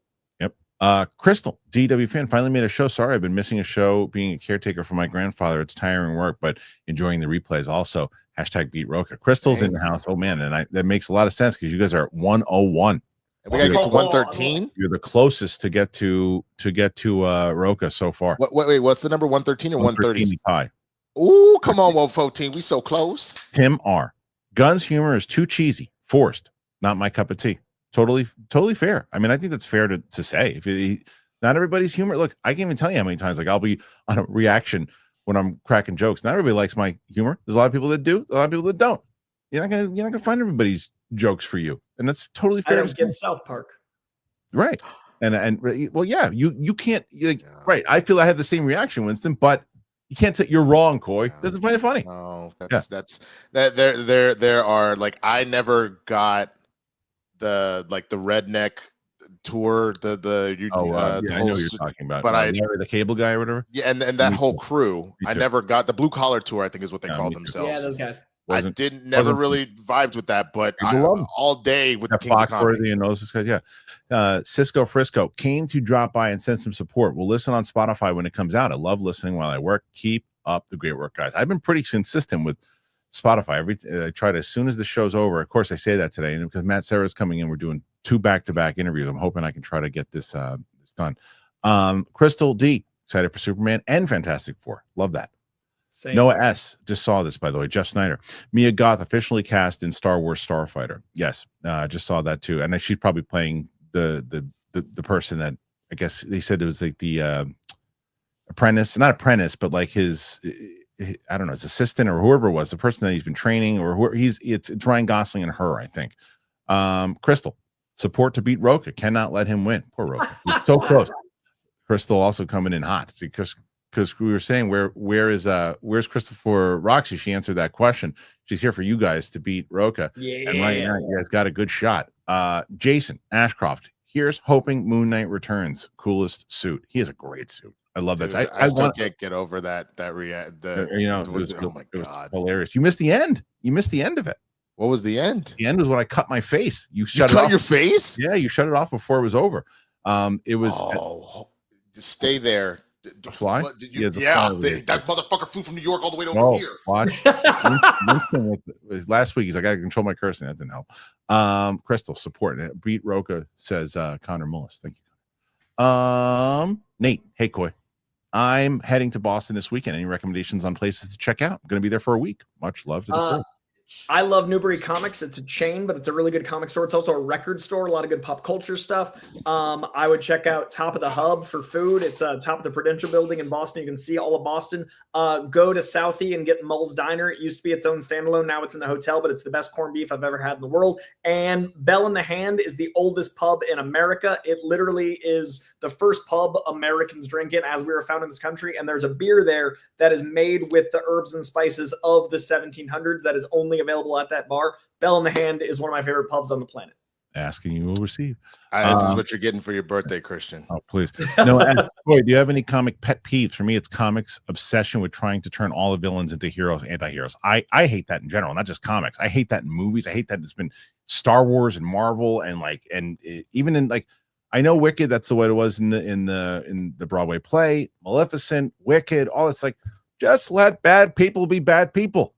Crystal, DW fan, finally made a show. Sorry, I've been missing a show being a caretaker for my grandfather. It's tiring work, but enjoying the replays also. # beat Rocha. Crystal's in the house. Oh man, and that makes a lot of sense because you guys are at 101. And we gotta get to 113. You're the closest to get to Rocha so far. Wait, what's the number? 113 or 130? Tie. Ooh, come on, 114. We so close. Tim R. Gunn's humor is too cheesy, forced, not my cup of tea. Totally fair. I mean, I think that's fair to say. Not everybody's humor. Look, I can't even tell you how many times I'll be on a reaction when I'm cracking jokes. Not everybody likes my humor. There's a lot of people that do. A lot of people that don't. You're not gonna find everybody's jokes for you, and that's totally fair. I don't get South Park, right? And well, yeah, you can't. Right? I feel I have the same reaction, Winston, but you can't say you're wrong. Coy doesn't find it funny. No, that's there are I never got the redneck tour, I know what you're talking about, but the cable guy or whatever. Yeah, and that whole crew. I never got the blue collar tour, I think is what they called themselves. Yeah, those guys. I never really vibed with that, but all day with the Kings of Comedy and those guys. Yeah, Cisco Frisco came to drop by and send some support. We'll listen on Spotify when it comes out. I love listening while I work. Keep up the great work, guys. I've been pretty consistent with Spotify. I try to, as soon as the show's over. Of course, I say that today, and because Matt Serra's coming in, we're doing 2 back-to-back interviews. I'm hoping I can try to get this done. Crystal D, excited for Superman and Fantastic Four. Love that. Same. Noah S. just saw this, by the way. Jeff Snyder, Mia Goth officially cast in Star Wars Starfighter. Yes, just saw that too, and she's probably playing the person that I guess they said it was like the apprentice, not apprentice, but like his I don't know, his assistant or whoever it was, the person that he's been training, or it's Ryan Gosling and her, I think. Crystal, support to beat Rocha. Cannot let him win. Poor Rocha. He's so close. Crystal also coming in hot because we were saying where's Crystal for Roxy? She answered that question. She's here for you guys to beat Rocha. Yeah. And right now, you guys got a good shot. Jason Ashcroft, here's hoping Moon Knight returns. Coolest suit. He has a great suit. I love that. Dude, I still can't get over that it was hilarious. You missed the end. You missed the end of it. What was the end? The end was when I cut my face. You cut off. Your face? Yeah, you shut it off before it was over. It was. Just stay there. The fly? That motherfucker flew from New York all the way over here. Watch. Last week, he's like, I gotta control my cursing. That didn't help. Crystal, support it. Beat Rocha, says Connor Mullis. Thank you. Nate, hey, Coy. I'm heading to Boston this weekend. Any recommendations on places to check out? I'm going to be there for a week. Much love to the crew. I love Newbury Comics. It's a chain, but it's a really good comic store. It's also a record store, a lot of good pop culture stuff. I would check out Top of the Hub for food. It's top of the Prudential Building in Boston. You can see all of Boston. Go to Southie and get Mull's Diner. It used to be its own standalone. Now it's in the hotel, but it's the best corned beef I've ever had in the world. And Bell in the Hand is the oldest pub in America. It literally is the first pub Americans drink in as we were found in this country. And there's a beer there that is made with the herbs and spices of the 1700s that is only available at that bar. Bell in the Hand is one of my favorite pubs on the planet. Asking, you will receive. This is what you're getting for your birthday, Kristian. Oh, please. No, Boy, do you have any comic pet peeves? For me, it's comics obsession with trying to turn all the villains into heroes, anti-heroes. I hate that in general, not just comics. I hate that in movies. I hate that it's been Star Wars and Marvel even in I know Wicked, that's the way it was in the Broadway play, Maleficent, Wicked, all it's just let bad people be bad people.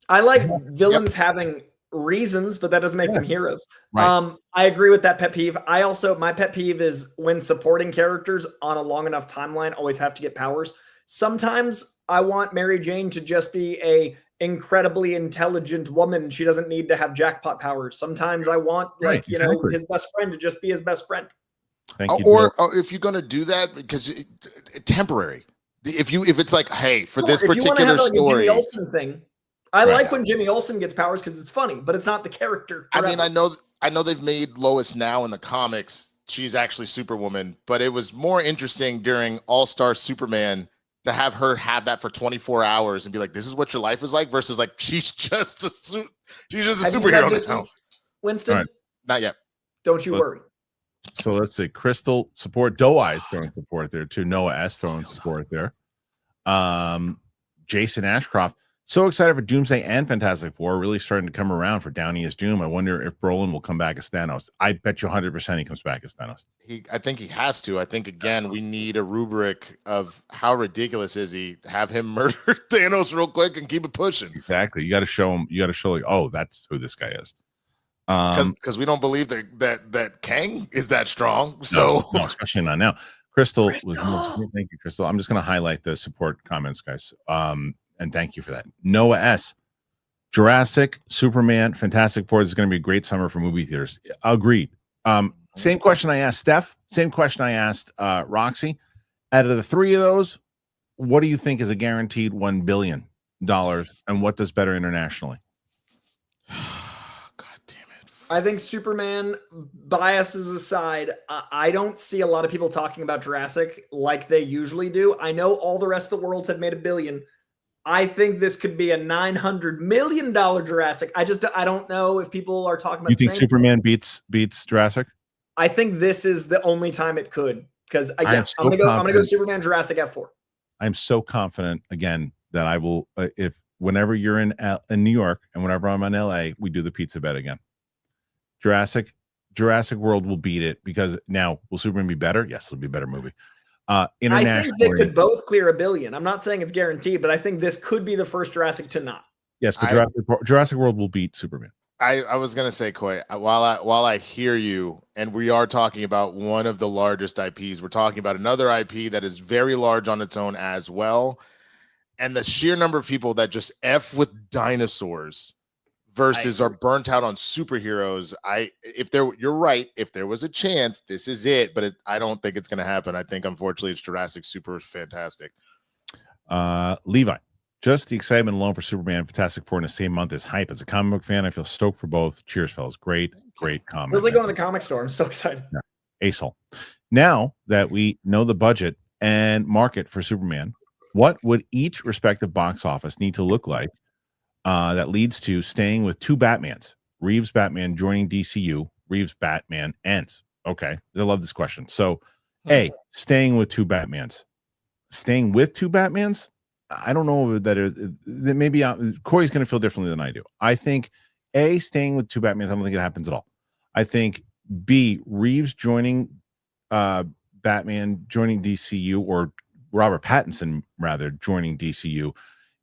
I like villains having reasons, but that doesn't make them heroes. Right. I agree with that pet peeve. My pet peeve is when supporting characters on a long enough timeline always have to get powers. Sometimes I want Mary Jane to just be a incredibly intelligent woman. She doesn't need to have jackpot powers. Sometimes I want his best friend to just be his best friend. Thank you. Or if you're going to do that, because temporary. If it's for this particular story, Jimmy Olsen thing. I like when Jimmy Olsen gets powers because it's funny, but it's not the character. Forever. I mean, I know they've made Lois now in the comics she's actually Superwoman, but it was more interesting during All-Star Superman to have her have that for 24 hours and be like, this is what your life is like, versus like she's just a superhero now. Winston? All right. Not yet. Don't you worry. So let's see. Crystal support. Doe-Eye throwing support there too. Noah S throwing support there. Jason Ashcroft. So excited for Doomsday and Fantastic Four. Really starting to come around for Downey as Doom. I wonder if Brolin will come back as Thanos. I bet you 100% he comes back as Thanos. I think he has to. I think, again, we need a rubric of how ridiculous is he. Have him murder Thanos real quick and keep it pushing. Exactly. You got to show him. You got to show like, oh, that's who this guy is. Because we don't believe that Kang is that strong. So no, especially not now. Crystal was thank you, Crystal. I'm just going to highlight the support comments, guys. And thank you for that. Noah S. Jurassic, Superman, Fantastic Four. This is going to be a great summer for movie theaters. Agreed. Same question I asked Steph. Same question I asked Roxy. Out of the three of those, what do you think is a guaranteed $1 billion? And what does better internationally? I think Superman, biases aside, I don't see a lot of people talking about Jurassic like they usually do. I know all the rest of the worlds have made $1 billion. I think this could be a $900 million Jurassic. I don't know if people are talking about. You think Superman beats Jurassic? I think this is the only time it could, because I'm gonna go Superman Jurassic F4. I'm so confident again that I will. If whenever you're in New York and whenever I'm in LA, we do the pizza bet again. Jurassic World will beat it, because now will Superman be better? Yes, it'll be a better movie. Internationally, I think they could both clear $1 billion. I'm not saying it's guaranteed, but I think this could be the first Jurassic to not. Yes, but Jurassic World will beat Superman. I was gonna say, Coy, while I hear you, and we are talking about one of the largest IPs, we're talking about another IP that is very large on its own as well, and the sheer number of people that just F with dinosaurs versus are burnt out on superheroes. You're right. If there was a chance, this is it. But I don't think it's going to happen. I think, unfortunately, it's Jurassic super fantastic. Levi, just the excitement alone for Superman and Fantastic Four in the same month is hype. As a comic book fan, I feel stoked for both. Cheers, fellas. Great comment. It was like going to the comic store. I'm so excited. Yeah. Asol. Now that we know the budget and market for Superman, what would each respective box office need to look like that leads to staying with two Batmans? Reeves Batman joining DCU. Reeves Batman ends. Okay, I love this question. So, A, staying with two Batmans. Staying with two Batmans? I don't know that maybe Coy's going to feel differently than I do. I think A, staying with two Batmans, I don't think it happens at all. I think B, Reeves joining Batman, joining DCU, or Robert Pattinson rather joining DCU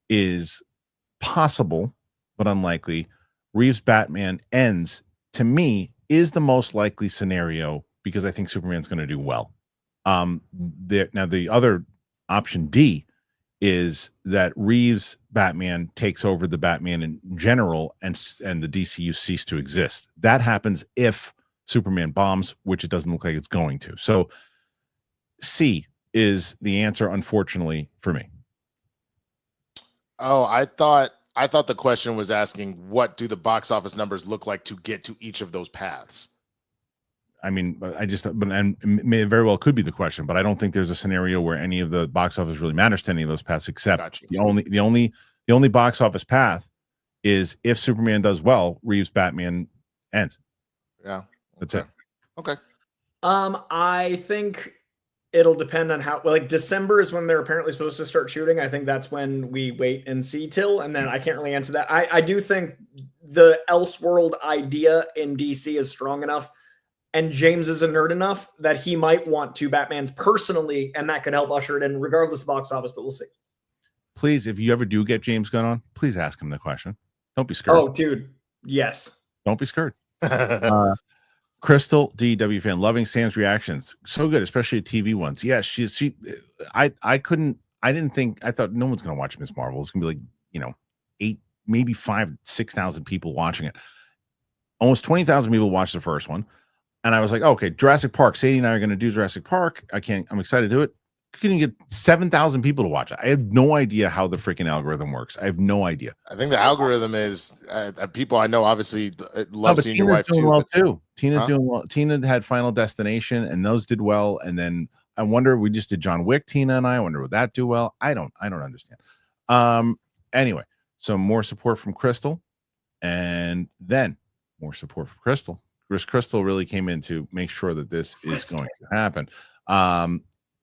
is possible, but unlikely. Reeves Batman ends, to me, is the most likely scenario, because I think Superman's going to do well. Now the other option D is that Reeves Batman takes over the Batman in general, and the DCU cease to exist. That happens if Superman bombs, which it doesn't look like it's going to. So C is the answer, unfortunately, for me. Oh, I thought the question was asking, what do the box office numbers look like to get to each of those paths? I mean, and may very well could be the question, but I don't think there's a scenario where any of the box office really matters to any of those paths, except the only box office path is if Superman does well, Reeves Batman ends. Yeah, that's it. Okay. I think it'll depend on how, like, December is when they're apparently supposed to start shooting. I think that's when we wait and see till, and then I can't really answer that. I do think the Elseworld idea in DC is strong enough, and James is a nerd enough that he might want two Batmans personally, and that could help usher it in regardless of box office, but we'll see. Please, if you ever do get James Gunn on, please ask him the question. Don't be scared. Oh, dude. Yes. Don't be scared. Crystal DW fan, loving Sam's reactions. So good, especially TV ones. Yeah, I thought no one's gonna watch Miss Marvel. It's gonna be like, 8, maybe 5,000, 6,000 people watching it. Almost 20,000 people watched the first one. And I was like, okay, Jurassic Park. Sadie and I are gonna do Jurassic Park. I'm excited to do it. can you get 7,000 people to watch it? I have no idea how the freaking algorithm works. I have no idea. I think the algorithm is people I know obviously love seeing your wife doing too. Well too. Tina's Huh? doing well. Tina had Final Destination, and those did well. And then I wonder, we just did John Wick. Tina and I wonder would that do well? I don't understand. Anyway, so more support from Crystal, and then more support from Crystal. Crystal really came in to make sure that this is going to happen.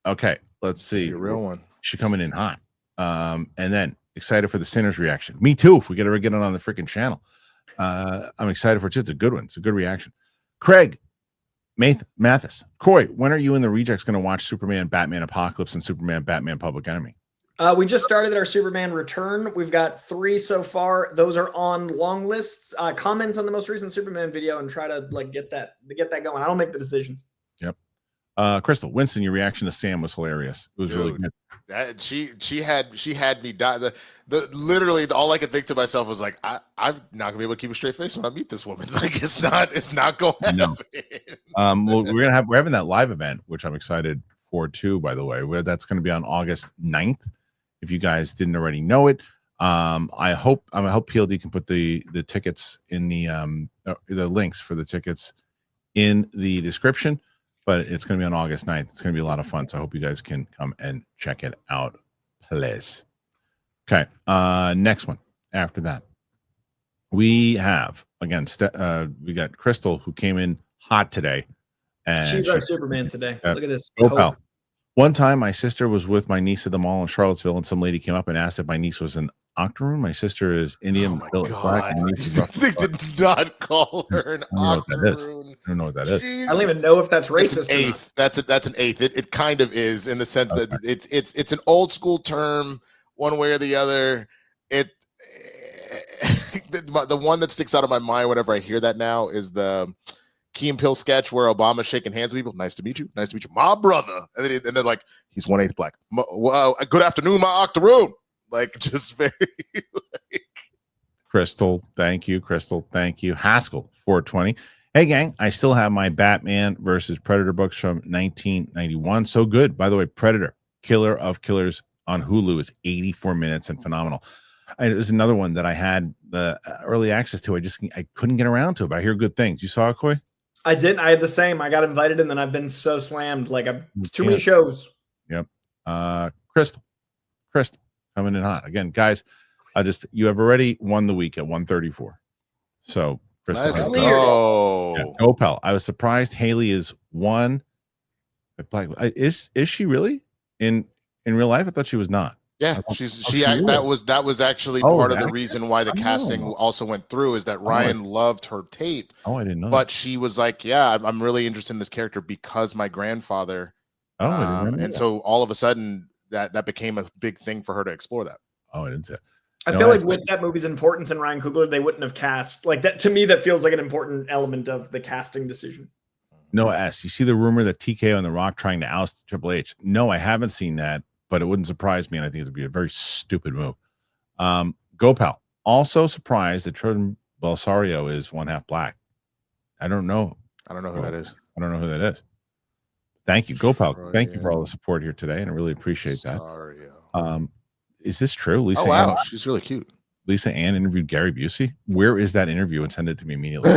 Okay, let's see. Your real one. She coming in hot. And then excited for the Sinners reaction. Me too. If we get it on the freaking channel, I'm excited for it too. It's a good one. It's a good reaction. Craig Mathis, Coy, when are you and the Rejects going to watch Superman, Batman Apocalypse, and Superman, Batman Public Enemy? We just started our Superman Return. We've got 3 so far. Those are on long lists. Comments on the most recent Superman video and try to get that going. I don't make the decisions. Yep. Crystal, Winston, your reaction to Sam was hilarious. It was really good. She had me die. The literally all I could think to myself was like, I'm not gonna be able to keep a straight face when I meet this woman. Like it's not going to happen. Well, we're having that live event, which I'm excited for too, by the way. That's going to be on August 9th. If you guys didn't already know it, I hope PLD can put the tickets in the links for the tickets in the description. But it's going to be on August 9th. It's going to be a lot of fun. So I hope you guys can come and check it out, please. Okay. Next one. After that, we have, again, we got Crystal, who came in hot today. And she's our Superman today. Look at this. Go, pal. One time, my sister was with my niece at the mall in Charlottesville, and some lady came up and asked if my niece was an octoroon. My sister is Indian. Oh my God. They did not call her an octoroon. I don't know what that is. I don't even know if that's racist. That's an eighth. It kind of is in the sense that it's an old school term, one way or the other. The one that sticks out of my mind whenever I hear that now is the Key and Peele sketch where Obama's shaking hands with people. Nice to meet you. Nice to meet you, my brother. And they're like, he's 1/8 black. Good afternoon, my octoroon. Like, just very Crystal, thank you. Crystal, thank you. Haskell, 420. Hey, gang, I still have my Batman versus Predator books from 1991. So good. By the way, Predator, Killer of Killers on Hulu is 84 minutes and phenomenal. There's another one that I had the early access to. I couldn't get around to it, but I hear good things. You saw it, Coy? I didn't. I had the same. I got invited, and then I've been so slammed. Too many shows. Yep. Crystal, coming in hot again, guys. You have already won the week at 134. So, Crystal, let's go. Yeah, go, pal. I was surprised Haley is one. Is she really in real life? I thought she was not. Yeah, that was actually part of the reason why the casting also went through is that Ryan loved her tape. Oh, I didn't know. But she was like, yeah, I'm really interested in this character because my grandfather. And so all of a sudden that became a big thing for her to explore that. Oh, I didn't say it. I feel like with that movie's importance in Ryan Coogler, they wouldn't have cast like that. To me, that feels like an important element of the casting decision. No, S. You see the rumor that TKO and The Rock trying to oust Triple H? No, I haven't seen that. But it wouldn't surprise me, and I think it would be a very stupid move. Gopal, also surprised that Trojan Belsario is 1/2 black. I don't know. I don't know who that is. I don't know who that is. Thank you, Gopal. Thank you for all the support here today, and I really appreciate that. Is this true? Lisa? Oh, wow. She's really cute. Lisa Ann interviewed Gary Busey. Where is that interview? And send it to me immediately.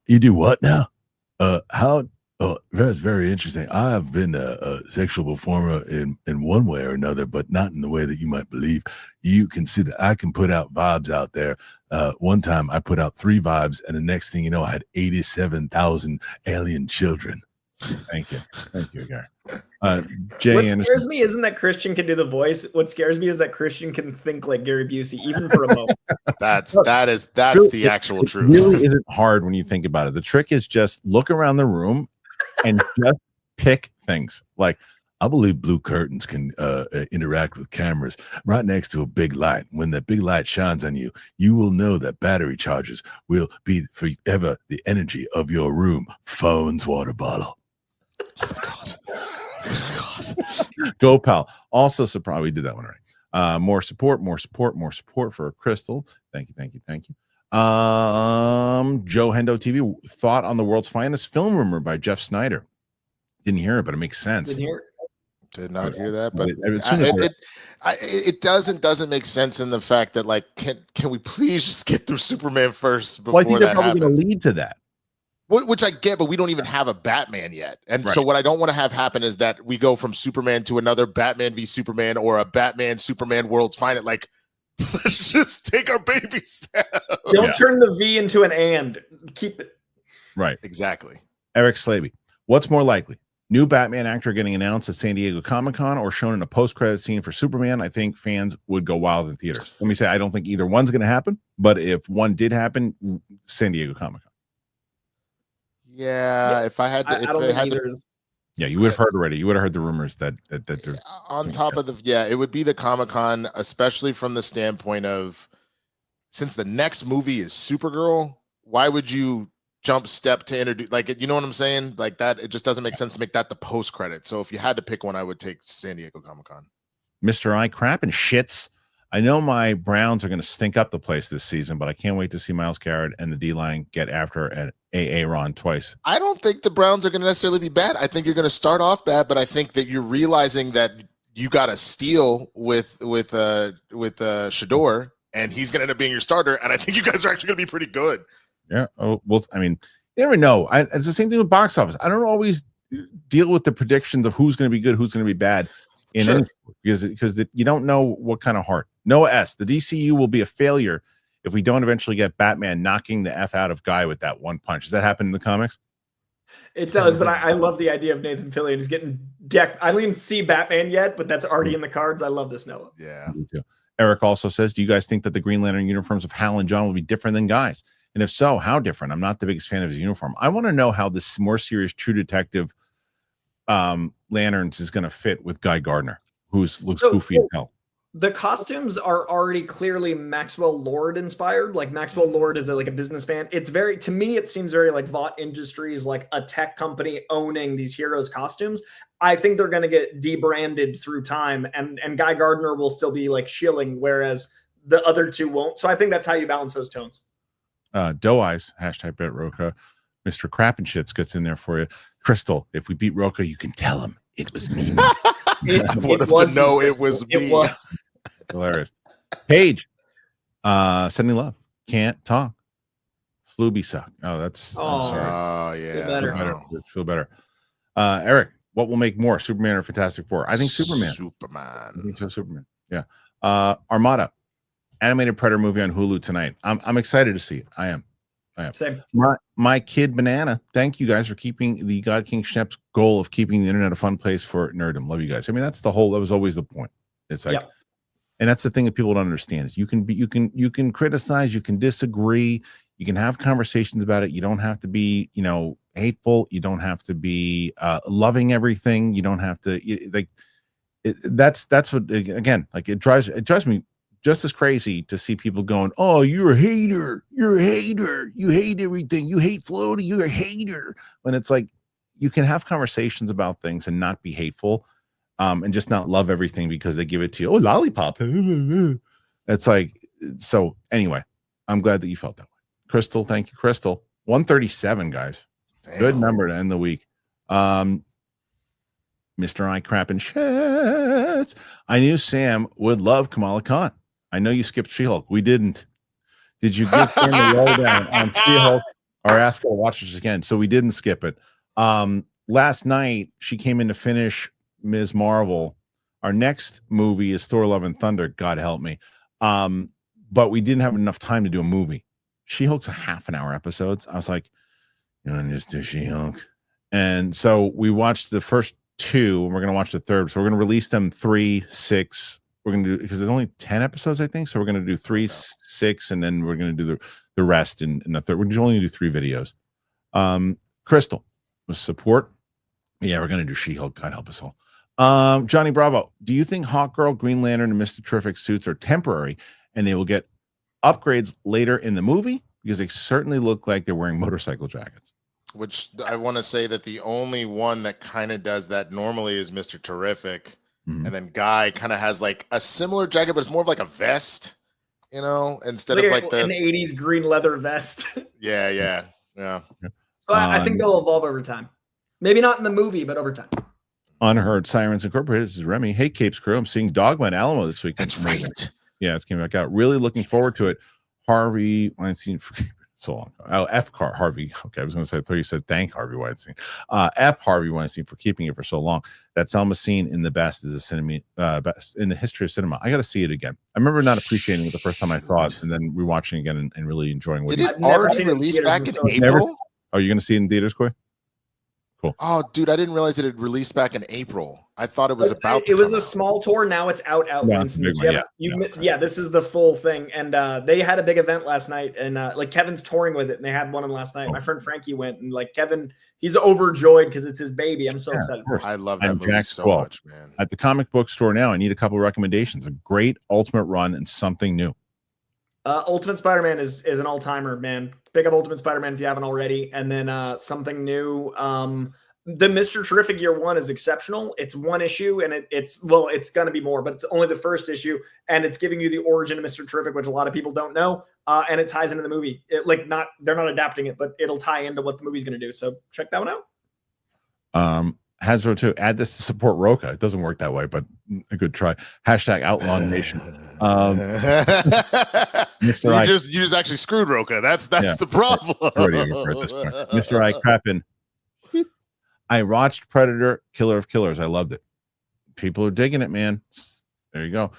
You do what now? How? Oh, that's very interesting. I have been a sexual performer in one way or another, but not in the way that you might believe. You can see that I can put out vibes out there. One time I put out 3 vibes, and the next thing you know, I had 87,000 alien children. Thank you, Gary. Jay what Anderson. Scares me isn't that Kristian can do the voice. What scares me is that Kristian can think like Gary Busey, even for a moment. That's the actual truth. It really isn't hard when you think about it. The trick is just look around the room and just pick things. Like, I believe blue curtains can interact with cameras right next to a big light. When that big light shines on you, you will know that battery charges will be forever the energy of your room. Phones, water bottle. God. Go, pal. Also, surprised we did that one right. More support for Crystal. Thank you. from Joe Hendo TV. Thought on the world's finest film rumor by Jeff Snyder. Didn't hear it, but it makes sense. Didn't hear it. Did not hear that, but it doesn't make sense in the fact that, like, can we please just get through Superman first before well, I think they're that probably going happens? to lead to that. Which I get, but we don't even have a Batman yet. And so what I don't want to have happen is that we go from Superman to another Batman v Superman or a Batman Superman World's Finest. Like, let's just take our baby steps. Don't turn the V into an and. Keep it. Right. Exactly. Eric Slaby. What's more likely? New Batman actor getting announced at San Diego Comic-Con or shown in a post-credit scene for Superman? I think fans would go wild in theaters. Let me say, I don't think either one's going to happen, but if one did happen, San Diego Comic-Con. Yeah, if I had to, I don't think either is. Yeah, you would have heard already. You would have heard the rumors that on top of it would be the Comic-Con, especially from the standpoint of, since the next movie is Supergirl, why would you jump step to introduce, like, you know what I'm saying? Like that, it just doesn't make sense to make that the post credit. So if you had to pick one, I would take San Diego Comic-Con. Mr. I crap and shits. I know my Browns are going to stink up the place this season, but I can't wait to see Myles Garrett and the D-line get after an Aaron twice. I don't think the Browns are going to necessarily be bad. I think you're going to start off bad, but I think that you're realizing that you got a steal with Shador, and he's going to end up being your starter. And I think you guys are actually going to be pretty good. Yeah. Oh, well, I mean, you never know. It's the same thing with box office. I don't always deal with the predictions of who's going to be good, who's going to be bad in any, because you don't know what kind of heart. Noah S. The DCU will be a failure if we don't eventually get Batman knocking the F out of Guy with that one punch. Does that happen in the comics? It does, but I love the idea of Nathan Fillion is getting decked. I didn't see Batman yet, but that's already in the cards. I love this, Noah. Yeah. Me too. Eric also says, do you guys think that the Green Lantern uniforms of Hal and John will be different than Guy's? And if so, how different? I'm not the biggest fan of his uniform. I want to know how this more serious True Detective Lanterns is going to fit with Guy Gardner, looks goofy as hell. The costumes are already clearly Maxwell Lord inspired. Like Maxwell Lord is like a businessman. It's very, to me, it seems very like Vought Industries, like a tech company owning these heroes' costumes. I think they're going to get debranded through time, and Guy Gardner will still be like shilling, whereas the other two won't. So I think that's how you balance those tones. Doe Eyes, hashtag bet Rocha. Mr. Crap and Shits gets in there for you. Crystal, if we beat Rocha, you can tell him it was me. I want him to know it was me. It was. Hilarious. Paige, sending love. Can't talk. Fluby suck. Oh, that's. I'm sorry. Oh, yeah. Feel better. Eric, what will make more, Superman or Fantastic Four? I think Superman. Superman. I think so, Superman. Yeah. Armada, animated Predator movie on Hulu tonight. I'm excited to see it. I am. Same. My kid Banana, thank you guys for keeping the God King Schnepp's goal of keeping the internet a fun place for nerddom. Love you guys. I mean, that was always the point. It's like, and that's the thing that people don't understand is you can criticize, you can disagree, you can have conversations about it. You don't have to be, hateful. You don't have to be loving everything. You don't have to that's what, again, like it drives me just as crazy to see people going, oh, you're a hater. You're a hater. You hate everything. You hate Floaty. You're a hater. When it's like, you can have conversations about things and not be hateful, and just not love everything because they give it to you. Oh, lollipop. It's like, so anyway, I'm glad that you felt that way. Crystal, thank you, Crystal. 137, guys. Damn. Good number to end the week. Mr. I crap and shits. I knew Sam would love Kamala Khan. I know you skipped She-Hulk. We didn't. Did you give Sam the lowdown on She-Hulk or ask her to watch it again? So we didn't skip it. Last night, she came in to finish Ms. Marvel. Our next movie is Thor: Love and Thunder. God help me. But we didn't have enough time to do a movie. She-Hulk's a half-an-hour episodes. I was like, you want to just do She-Hulk? And so we watched the first two, and we're going to watch the third. So we're going to release them 3, 6. We're going to do, because there's only 10 episodes, I think. So we're going to do 3, 6, and then we're going to do the rest in the third. We're only going to do 3 videos. Crystal, with support. Yeah, we're going to do She-Hulk. God help us all. Johnny Bravo, do you think Hawkgirl, Green Lantern, and Mr. Terrific suits are temporary and they will get upgrades later in the movie? Because they certainly look like they're wearing motorcycle jackets. Which I want to say that the only one that kind of does that normally is Mr. Terrific. Mm-hmm. And then Guy kind of has like a similar jacket, but it's more of like a vest. you know, instead Like of like an the 80s green leather vest. yeah. So I think they'll evolve over time. Maybe not in the movie, but over time. Unheard Sirens Incorporated. This is Remy. Hey, Capes crew. I'm seeing Dogma and Alamo this week. That's right. Yeah, it's came back out. Really looking forward to it. Harvey Weinstein for so long. Oh, Harvey. Okay, I was going to say, I thought you said thank Harvey Weinstein. Harvey Weinstein for keeping it for so long. That Selma scene in The Best is a cinema best in the history of cinema. I got to see it again. I remember not appreciating it the first time I saw it, and then rewatching it again and really enjoying what. Did it already release back in April? Are you going to see it in theaters, Coy? Cool. Oh, dude, I didn't realize it had released back in April. I thought it was about to It was a out. small tour. Now it's out. Yeah, Yeah, this is the full thing. And they had a big event last night. And like Kevin's touring with it. And they had one last night. My friend Frankie went. And like Kevin, he's overjoyed because it's his baby. I'm so excited for it. I love that movie Jack so Squall. much, man. At the comic book store now, I need a couple of recommendations. A great Ultimate run and something new. Ultimate Spider-Man is an all-timer, man. Pick up Ultimate Spider-Man if you haven't already. And then something new. The Mr. Terrific Year 1 is exceptional. It's one issue, and it's going to be more, but it's only the first issue, and it's giving you the origin of Mr. Terrific, which a lot of people don't know, and it ties into the movie. They're not adapting it, but it'll tie into what the movie's going to do. So check that one out. Hasbro too. Add this to support Rocha. It doesn't work that way, but a good try. Hashtag Outlaw Nation. Mr. You just actually screwed Rocha. That's the problem. Mr. I crapping. I watched Predator, Killer of Killers. I loved it. People are digging it, man. There you go.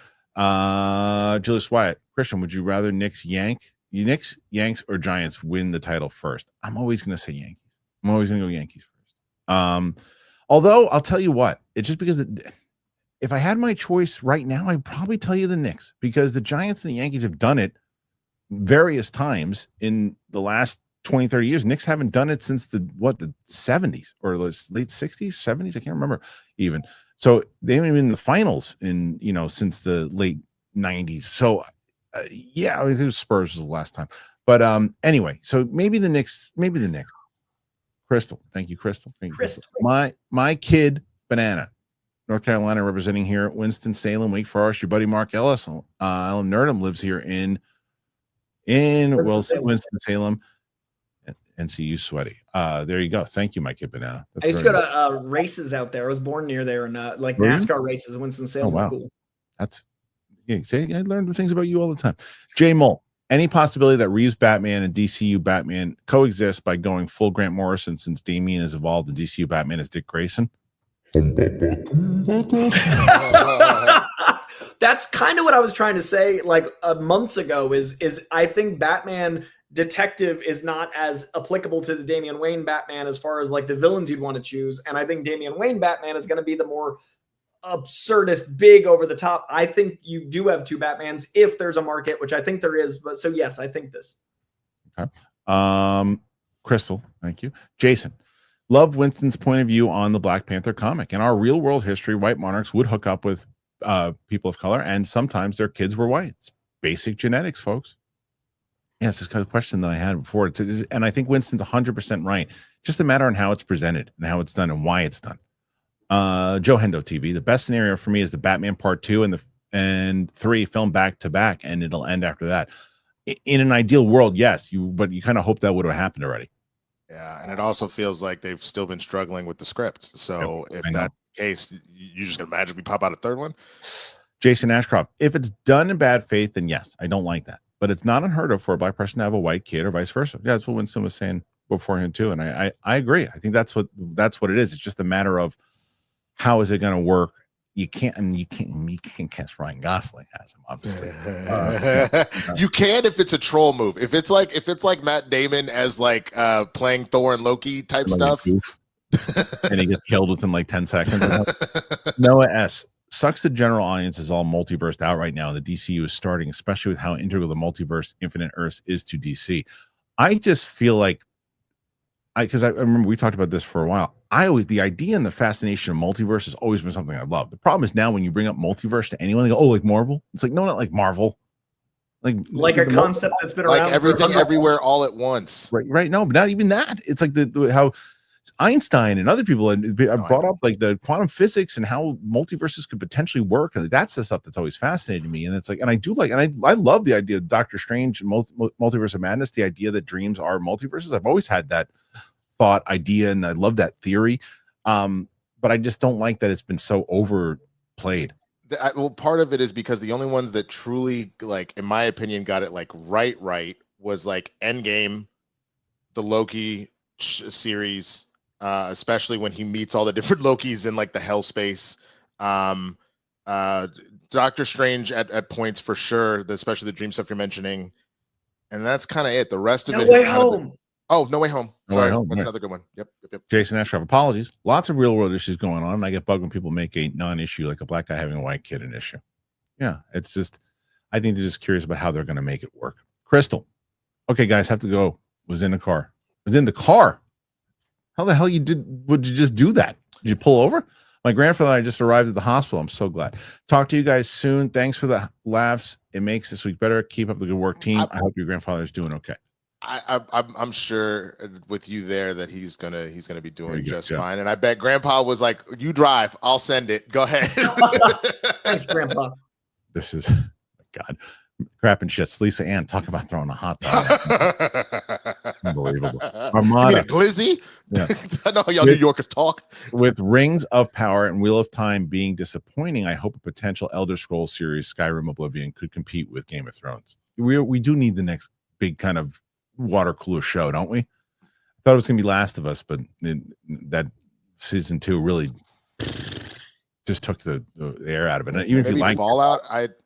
Julius Wyatt, Kristian, would you rather Knicks, Yanks, or Giants win the title first? I'm always going to say Yankees. I'm always going to go Yankees first. Although I'll tell you what, it's just because if I had my choice right now, I'd probably tell you the Knicks, because the Giants and the Yankees have done it various times in the last 20, 30 years. Knicks haven't done it since the 70s or the late 60s, 70s. I can't remember even. So they haven't been in the finals since the late 90s. So yeah, I think it was Spurs was the last time. But anyway, so maybe the Knicks. Crystal. Thank you, Crystal. Thank you, Crystal. My kid, Banana, North Carolina, representing here at Winston-Salem, Wake Forest. Your buddy Mark Ellis, Alan Nerdum, lives here in Winston-Salem. NCU sweaty. There you go. Thank you, my kid Banana. I used to go to races out there. I was born near there, and like NASCAR races, Winston-Salem. Oh, wow. Cool. That's I learned things about you all the time. Jay Mole, any possibility that Reeves Batman and DCU Batman coexist by going full Grant Morrison, since Damian has evolved and DCU Batman is Dick Grayson? That's kind of what I was trying to say like months ago is I think Batman Detective is not as applicable to the Damian Wayne Batman as far as like the villains you'd want to choose. And I think Damian Wayne Batman is going to be the more absurdist, big over the top. I think you do have two Batmans if there's a market, which I think there is. But so yes, I think this. Okay. Crystal, thank you. Jason, loved Winston's point of view on the Black Panther comic. In our real world history, white monarchs would hook up with people of color, and sometimes their kids were white. It's basic genetics, folks. Yes, it's kind of question that I had before. And I think Winston's 100% right. Just a matter on how it's presented and how it's done and why it's done. Joe Hendo TV. The best scenario for me is the Batman Part 2 and 3 film back to back, and it'll end after that. In an ideal world, yes, but you kind of hope that would have happened already. Yeah, and it also feels like they've still been struggling with the scripts. So if that's the case, you're just gonna magically pop out a third one. Jason Ashcroft. If it's done in bad faith, then yes, I don't like that. But it's not unheard of for a black person to have a white kid or vice versa. Yeah, that's what Winston was saying beforehand too, and I agree. I think that's what it is. It's just a matter of how is it going to work. You can't cast Ryan Gosling as him, obviously. You can if it's a troll move. If it's like Matt Damon as like playing Thor and Loki type stuff, and he gets killed within like 10 seconds. Noah S. Sucks the general audience is all multiversed out right now. The DCU is starting, especially with how integral the multiverse, Infinite Earths is to DC. I just feel like, because I remember we talked about this for a while. The idea and the fascination of multiverse has always been something I love. The problem is now when you bring up multiverse to anyone, they go, "Oh, like Marvel." It's like, no, not like Marvel. Like a concept that's been around. Like everything, everywhere, all at once. Right. No, but not even that. It's like how Einstein and other people, and I brought up like the quantum physics and how multiverses could potentially work, and that's the stuff that's always fascinated me. And it's like, and I do like, and I love the idea of Doctor Strange, Multiverse of Madness, the idea that dreams are multiverses. I've always had that thought idea, and I love that theory. But I just don't like that it's been so overplayed. Well, part of it is because the only ones that truly, like, in my opinion, got it like right was like Endgame, the Loki series, especially when he meets all the different Lokis in like the hell space. Doctor Strange at points for sure, especially the dream stuff you're mentioning, and that's kind of it. The rest of No it Way is kind Home. of No Way Home. No Sorry, Way Home, that's right. another good one. Yep. Jason Ashraf, apologies. Lots of real world issues going on. I get bugged when people make a non-issue like a black guy having a white kid an issue. Yeah, it's just, I think they're just curious about how they're going to make it work. Crystal, okay, guys, have to go. Was in the car. How the hell would you just do that? Did you pull over? My grandfather and I just arrived at the hospital. I'm so glad. Talk to you guys soon. Thanks for the laughs. It makes this week better. Keep up the good work, team. I hope your grandfather is doing okay. I'm sure with you there that he's gonna be doing just fine. And I bet Grandpa was like, "You drive, I'll send it. Go ahead." Thanks, Grandpa. This is God, crap and shits. Lisa Ann, talk about throwing a hot dog. Unbelievable. Armada, you mean a glizzy? Yeah. I know how y'all New Yorkers talk. With Rings of Power and Wheel of Time being disappointing, I hope a potential Elder Scrolls series, Skyrim Oblivion, could compete with Game of Thrones. We do need the next big kind of water cooler show, don't we? I thought it was gonna be Last of Us, but that season 2 really just took the air out of it. And even if you like Fallout, but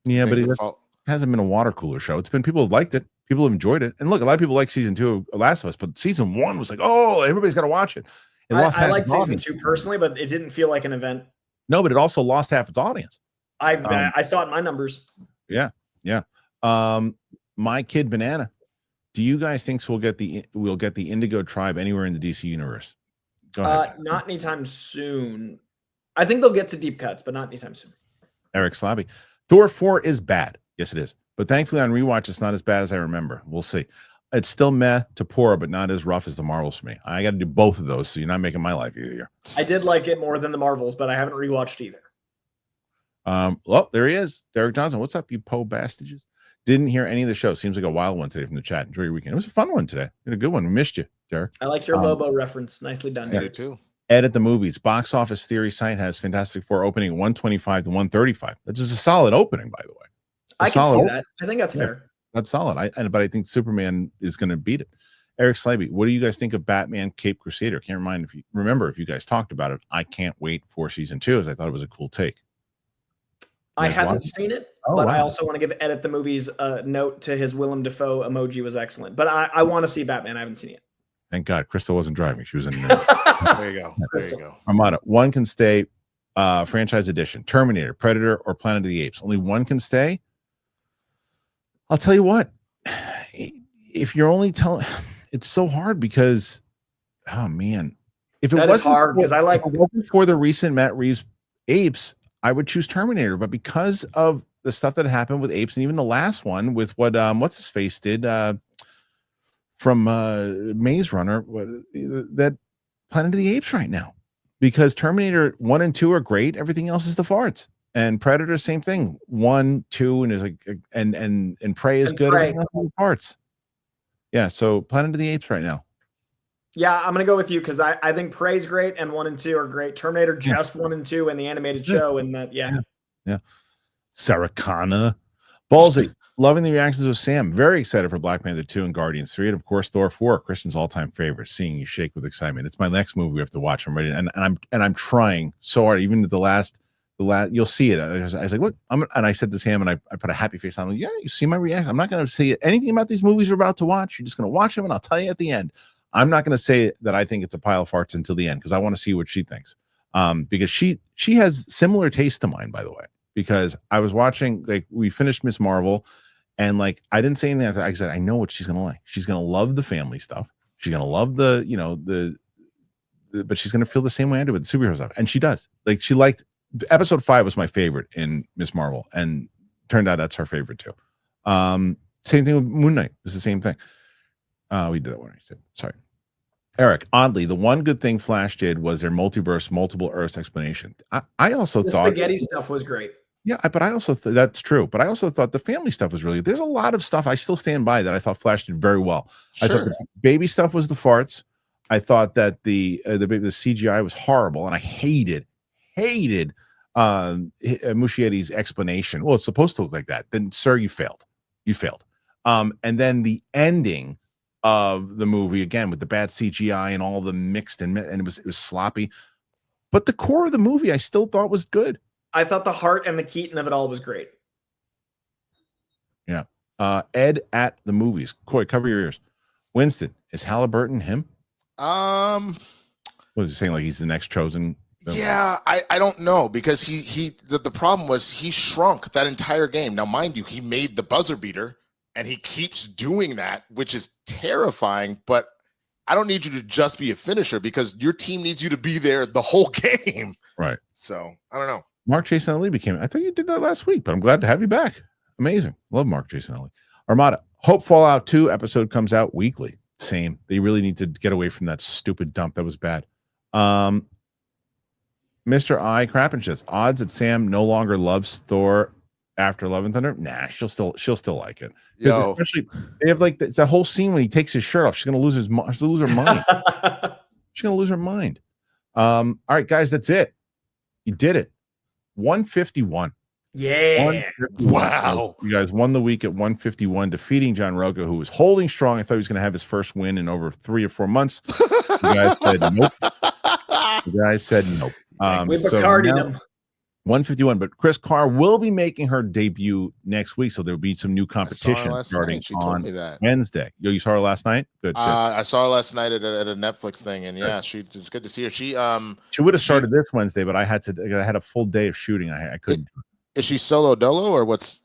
it hasn't been a water cooler show. It's been, people have liked it, people have enjoyed it, and look, a lot of people like season 2 of Last of Us, but season 1 was like, oh, everybody's got to watch it. I like season 2 personally, but it didn't feel like an event. No, but it also lost half its audience. I saw it in my numbers. Yeah. My Kid Banana. Do you guys think we'll get the Indigo Tribe anywhere in the DC universe? Go ahead. Not anytime soon. I think they'll get to deep cuts, but not anytime soon. Eric Slabby. Thor 4 is bad. Yes, it is. But thankfully on rewatch, it's not as bad as I remember. We'll see. It's still meh to poor, but not as rough as the Marvels for me. I got to do both of those, so you're not making my life easier. I did like it more than the Marvels, but I haven't rewatched either. Well, there he is. Derek Johnson. What's up, you Poe bastages? Didn't hear any of the show. Seems like a wild one today from the chat. Enjoy your weekend. It was a fun one today. A good one. We missed you, Derek. I like your Lobo reference. Nicely done. I do too. Ed at the Movies. Box Office Theory site has Fantastic Four opening 125 to 135. That's just a solid opening, by the way. I can see that. I think that's fair. That's solid. But I think Superman is going to beat it. Eric Slaby, what do you guys think of Batman Cape Crusader? Can't remember if you guys talked about it. I can't wait for season 2, as I thought it was a cool take. I haven't seen it, but I also want to give Ed at the Movies a note to his Willem Dafoe emoji was excellent. But I want to see Batman. I haven't seen it. Thank God Crystal wasn't driving. She was in There you go. There you go. Armada, one can stay, franchise edition, Terminator, Predator, or Planet of the Apes. Only one can stay. I'll tell you what, if you're only telling, it's so hard because, oh man, if it wasn't hard because for the recent Matt Reeves Apes, I would choose Terminator, but because of the stuff that happened with Apes and even the last one with what what's his face did from Maze Runner, that Planet of the Apes right now, because Terminator 1 and 2 are great, everything else is the farts. And Predator, same thing. 1, 2, and is like and Prey is good. Everything else is the farts. Yeah, so Planet of the Apes right now. Yeah, I'm gonna go with you because I think Prey's great and 1 and 2 are great. Terminator just 1 and 2 and the animated show and that yeah. Sarah Connor, Ballsy, loving the reactions of Sam. Very excited for Black Panther 2 and Guardians 3, and of course Thor 4, Kristian's all-time favorite. Seeing you shake with excitement. It's my next movie we have to watch. I'm ready, and I'm trying so hard. Even the last, you'll see it. I was like, look, and I said to Sam, and I put a happy face on. I'm like, yeah, you see my reaction. I'm not going to say anything about these movies we're about to watch. You're just going to watch them, and I'll tell you at the end. I'm not going to say that I think it's a pile of farts until the end because I want to see what she thinks. Because she has similar taste to mine, by the way. Because I was watching, like, we finished Miss Marvel, and like I didn't say anything. I said I know what she's going to like. She's going to love the family stuff. She's going to love but she's going to feel the same way I do with the superhero stuff, and she does. Like she liked episode 5 was my favorite in Miss Marvel, and turned out that's her favorite too. Same thing with Moon Knight. It's the same thing. We did that one. I said sorry. Eric, oddly, the one good thing Flash did was their multiverse, multiple Earths explanation. I also The thought spaghetti stuff was great. Yeah, but I also that's true. But I also thought the family stuff was really. There's a lot of stuff I still stand by that I thought Flash did very well. I thought Sure. the baby stuff was the farts. I thought that the CGI was horrible, and I hated Muschietti's explanation. Well, it's supposed to look like that. Then, sir, you failed. You failed. And then the ending of the movie again with the bad CGI and all the mixed and it was sloppy. But the core of the movie I still thought was good. I thought the heart and the Keaton of it all was great. Yeah. Ed at the movies. Coy, cover your ears. Winston, is Halliburton him? What was he saying? Like he's the next chosen? Yeah, I don't know, because the problem was he shrunk that entire game. Now, mind you, he made the buzzer beater and he keeps doing that, which is terrifying. But I don't need you to just be a finisher, because your team needs you to be there the whole game. Right. So I don't know. Mark Jason Ali became. I thought you did that last week, but I'm glad to have you back. Amazing. Love Mark Jason Ali. Armada. Hope Fallout 2 episode comes out weekly. Same. They really need to get away from that stupid dump. That was bad. Mr. I crap and shits. Odds that Sam no longer loves Thor after Love and Thunder. Nah, she'll still like it. Yo. Especially they have like that whole scene when he takes his shirt off. She's gonna lose her mind. She's gonna lose her mind. All right, guys, that's it. You did it. 151. Yeah. 151. Wow. You guys won the week at 151, defeating John Rocha, who was holding strong. I thought he was going to have his first win in over 3 or 4 months. You guys said nope. You guys said nope. With so Bacardi now, them. 151. But Chris Carr will be making her debut next week, so there'll be some new competition starting on Wednesday. You saw her last night? Good. I saw her last night at a Netflix thing, and yeah, it's good to see her. She would have started this Wednesday, but I had a full day of shooting. I couldn't. Is she solo dolo or what's?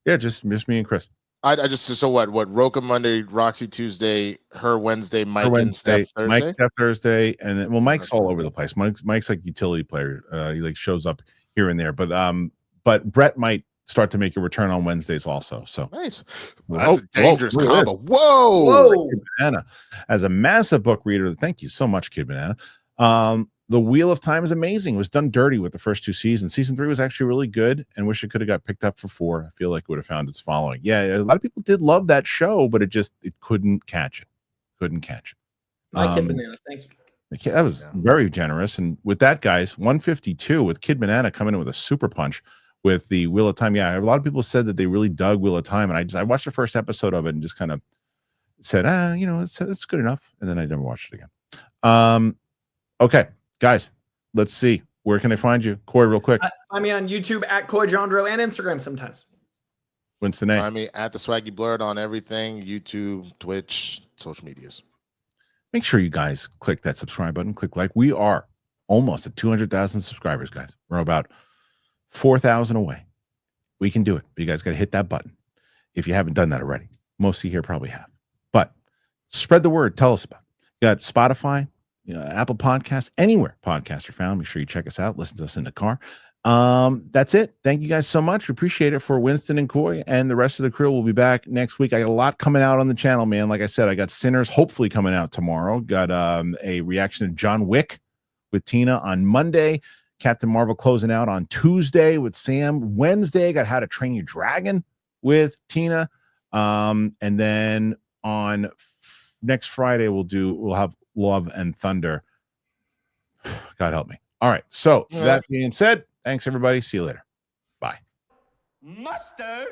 Yeah, just me and Chris. I just so what Rocha Monday, Roxy Tuesday, her Wednesday, Mike and Steph Thursday. Mike, Steph Thursday, and then Mike's all over the place. Mike's like utility player. He like shows up here and there, but Brett might start to make a return on Wednesdays also. So nice. Well, that's a dangerous combo. Whoa. Kid Banana, as a massive book reader, thank you so much, Kid Banana. The Wheel of Time is amazing. It was done dirty with the first 2 seasons. Season 3 was actually really good, and wish it could have got picked up for 4. I feel like it would have found its following. Yeah, a lot of people did love that show, but it couldn't catch it. My Kid Banana, thank you. That was very generous. And with that, guys, 152 with Kid Banana coming in with a super punch with the Wheel of Time. Yeah, a lot of people said that they really dug Wheel of Time, and I watched the first episode of it and just kind of said, it's good enough, and then I never watched it again. Okay. Guys, let's see. Where can I find you? Coy, real quick. Find me on YouTube at Coy Jandreau and Instagram sometimes. Winston A. Find me at the Swaggy Blurred on everything, YouTube, Twitch, social medias. Make sure you guys click that subscribe button. Click like. We are almost at 200,000 subscribers, guys. We're about 4,000 away. We can do it. But you guys got to hit that button if you haven't done that already. Most of you here probably have. But spread the word. Tell us about it. You got Spotify, Apple Podcasts, anywhere podcasts are found. Make sure you check us out. Listen to us in the car. That's it. Thank you guys so much. We appreciate it. For Winston and Coy and the rest of the crew, we'll be back next week. I got a lot coming out on the channel, man. Like I said, I got Sinners hopefully coming out tomorrow. Got a reaction to John Wick with Tina on Monday. Captain Marvel closing out on Tuesday with Sam. Wednesday, I got How to Train Your Dragon with Tina. And then on next Friday, we'll have Love and Thunder. God help me. All right. So that being said, thanks everybody. See you later. Bye. Mustard.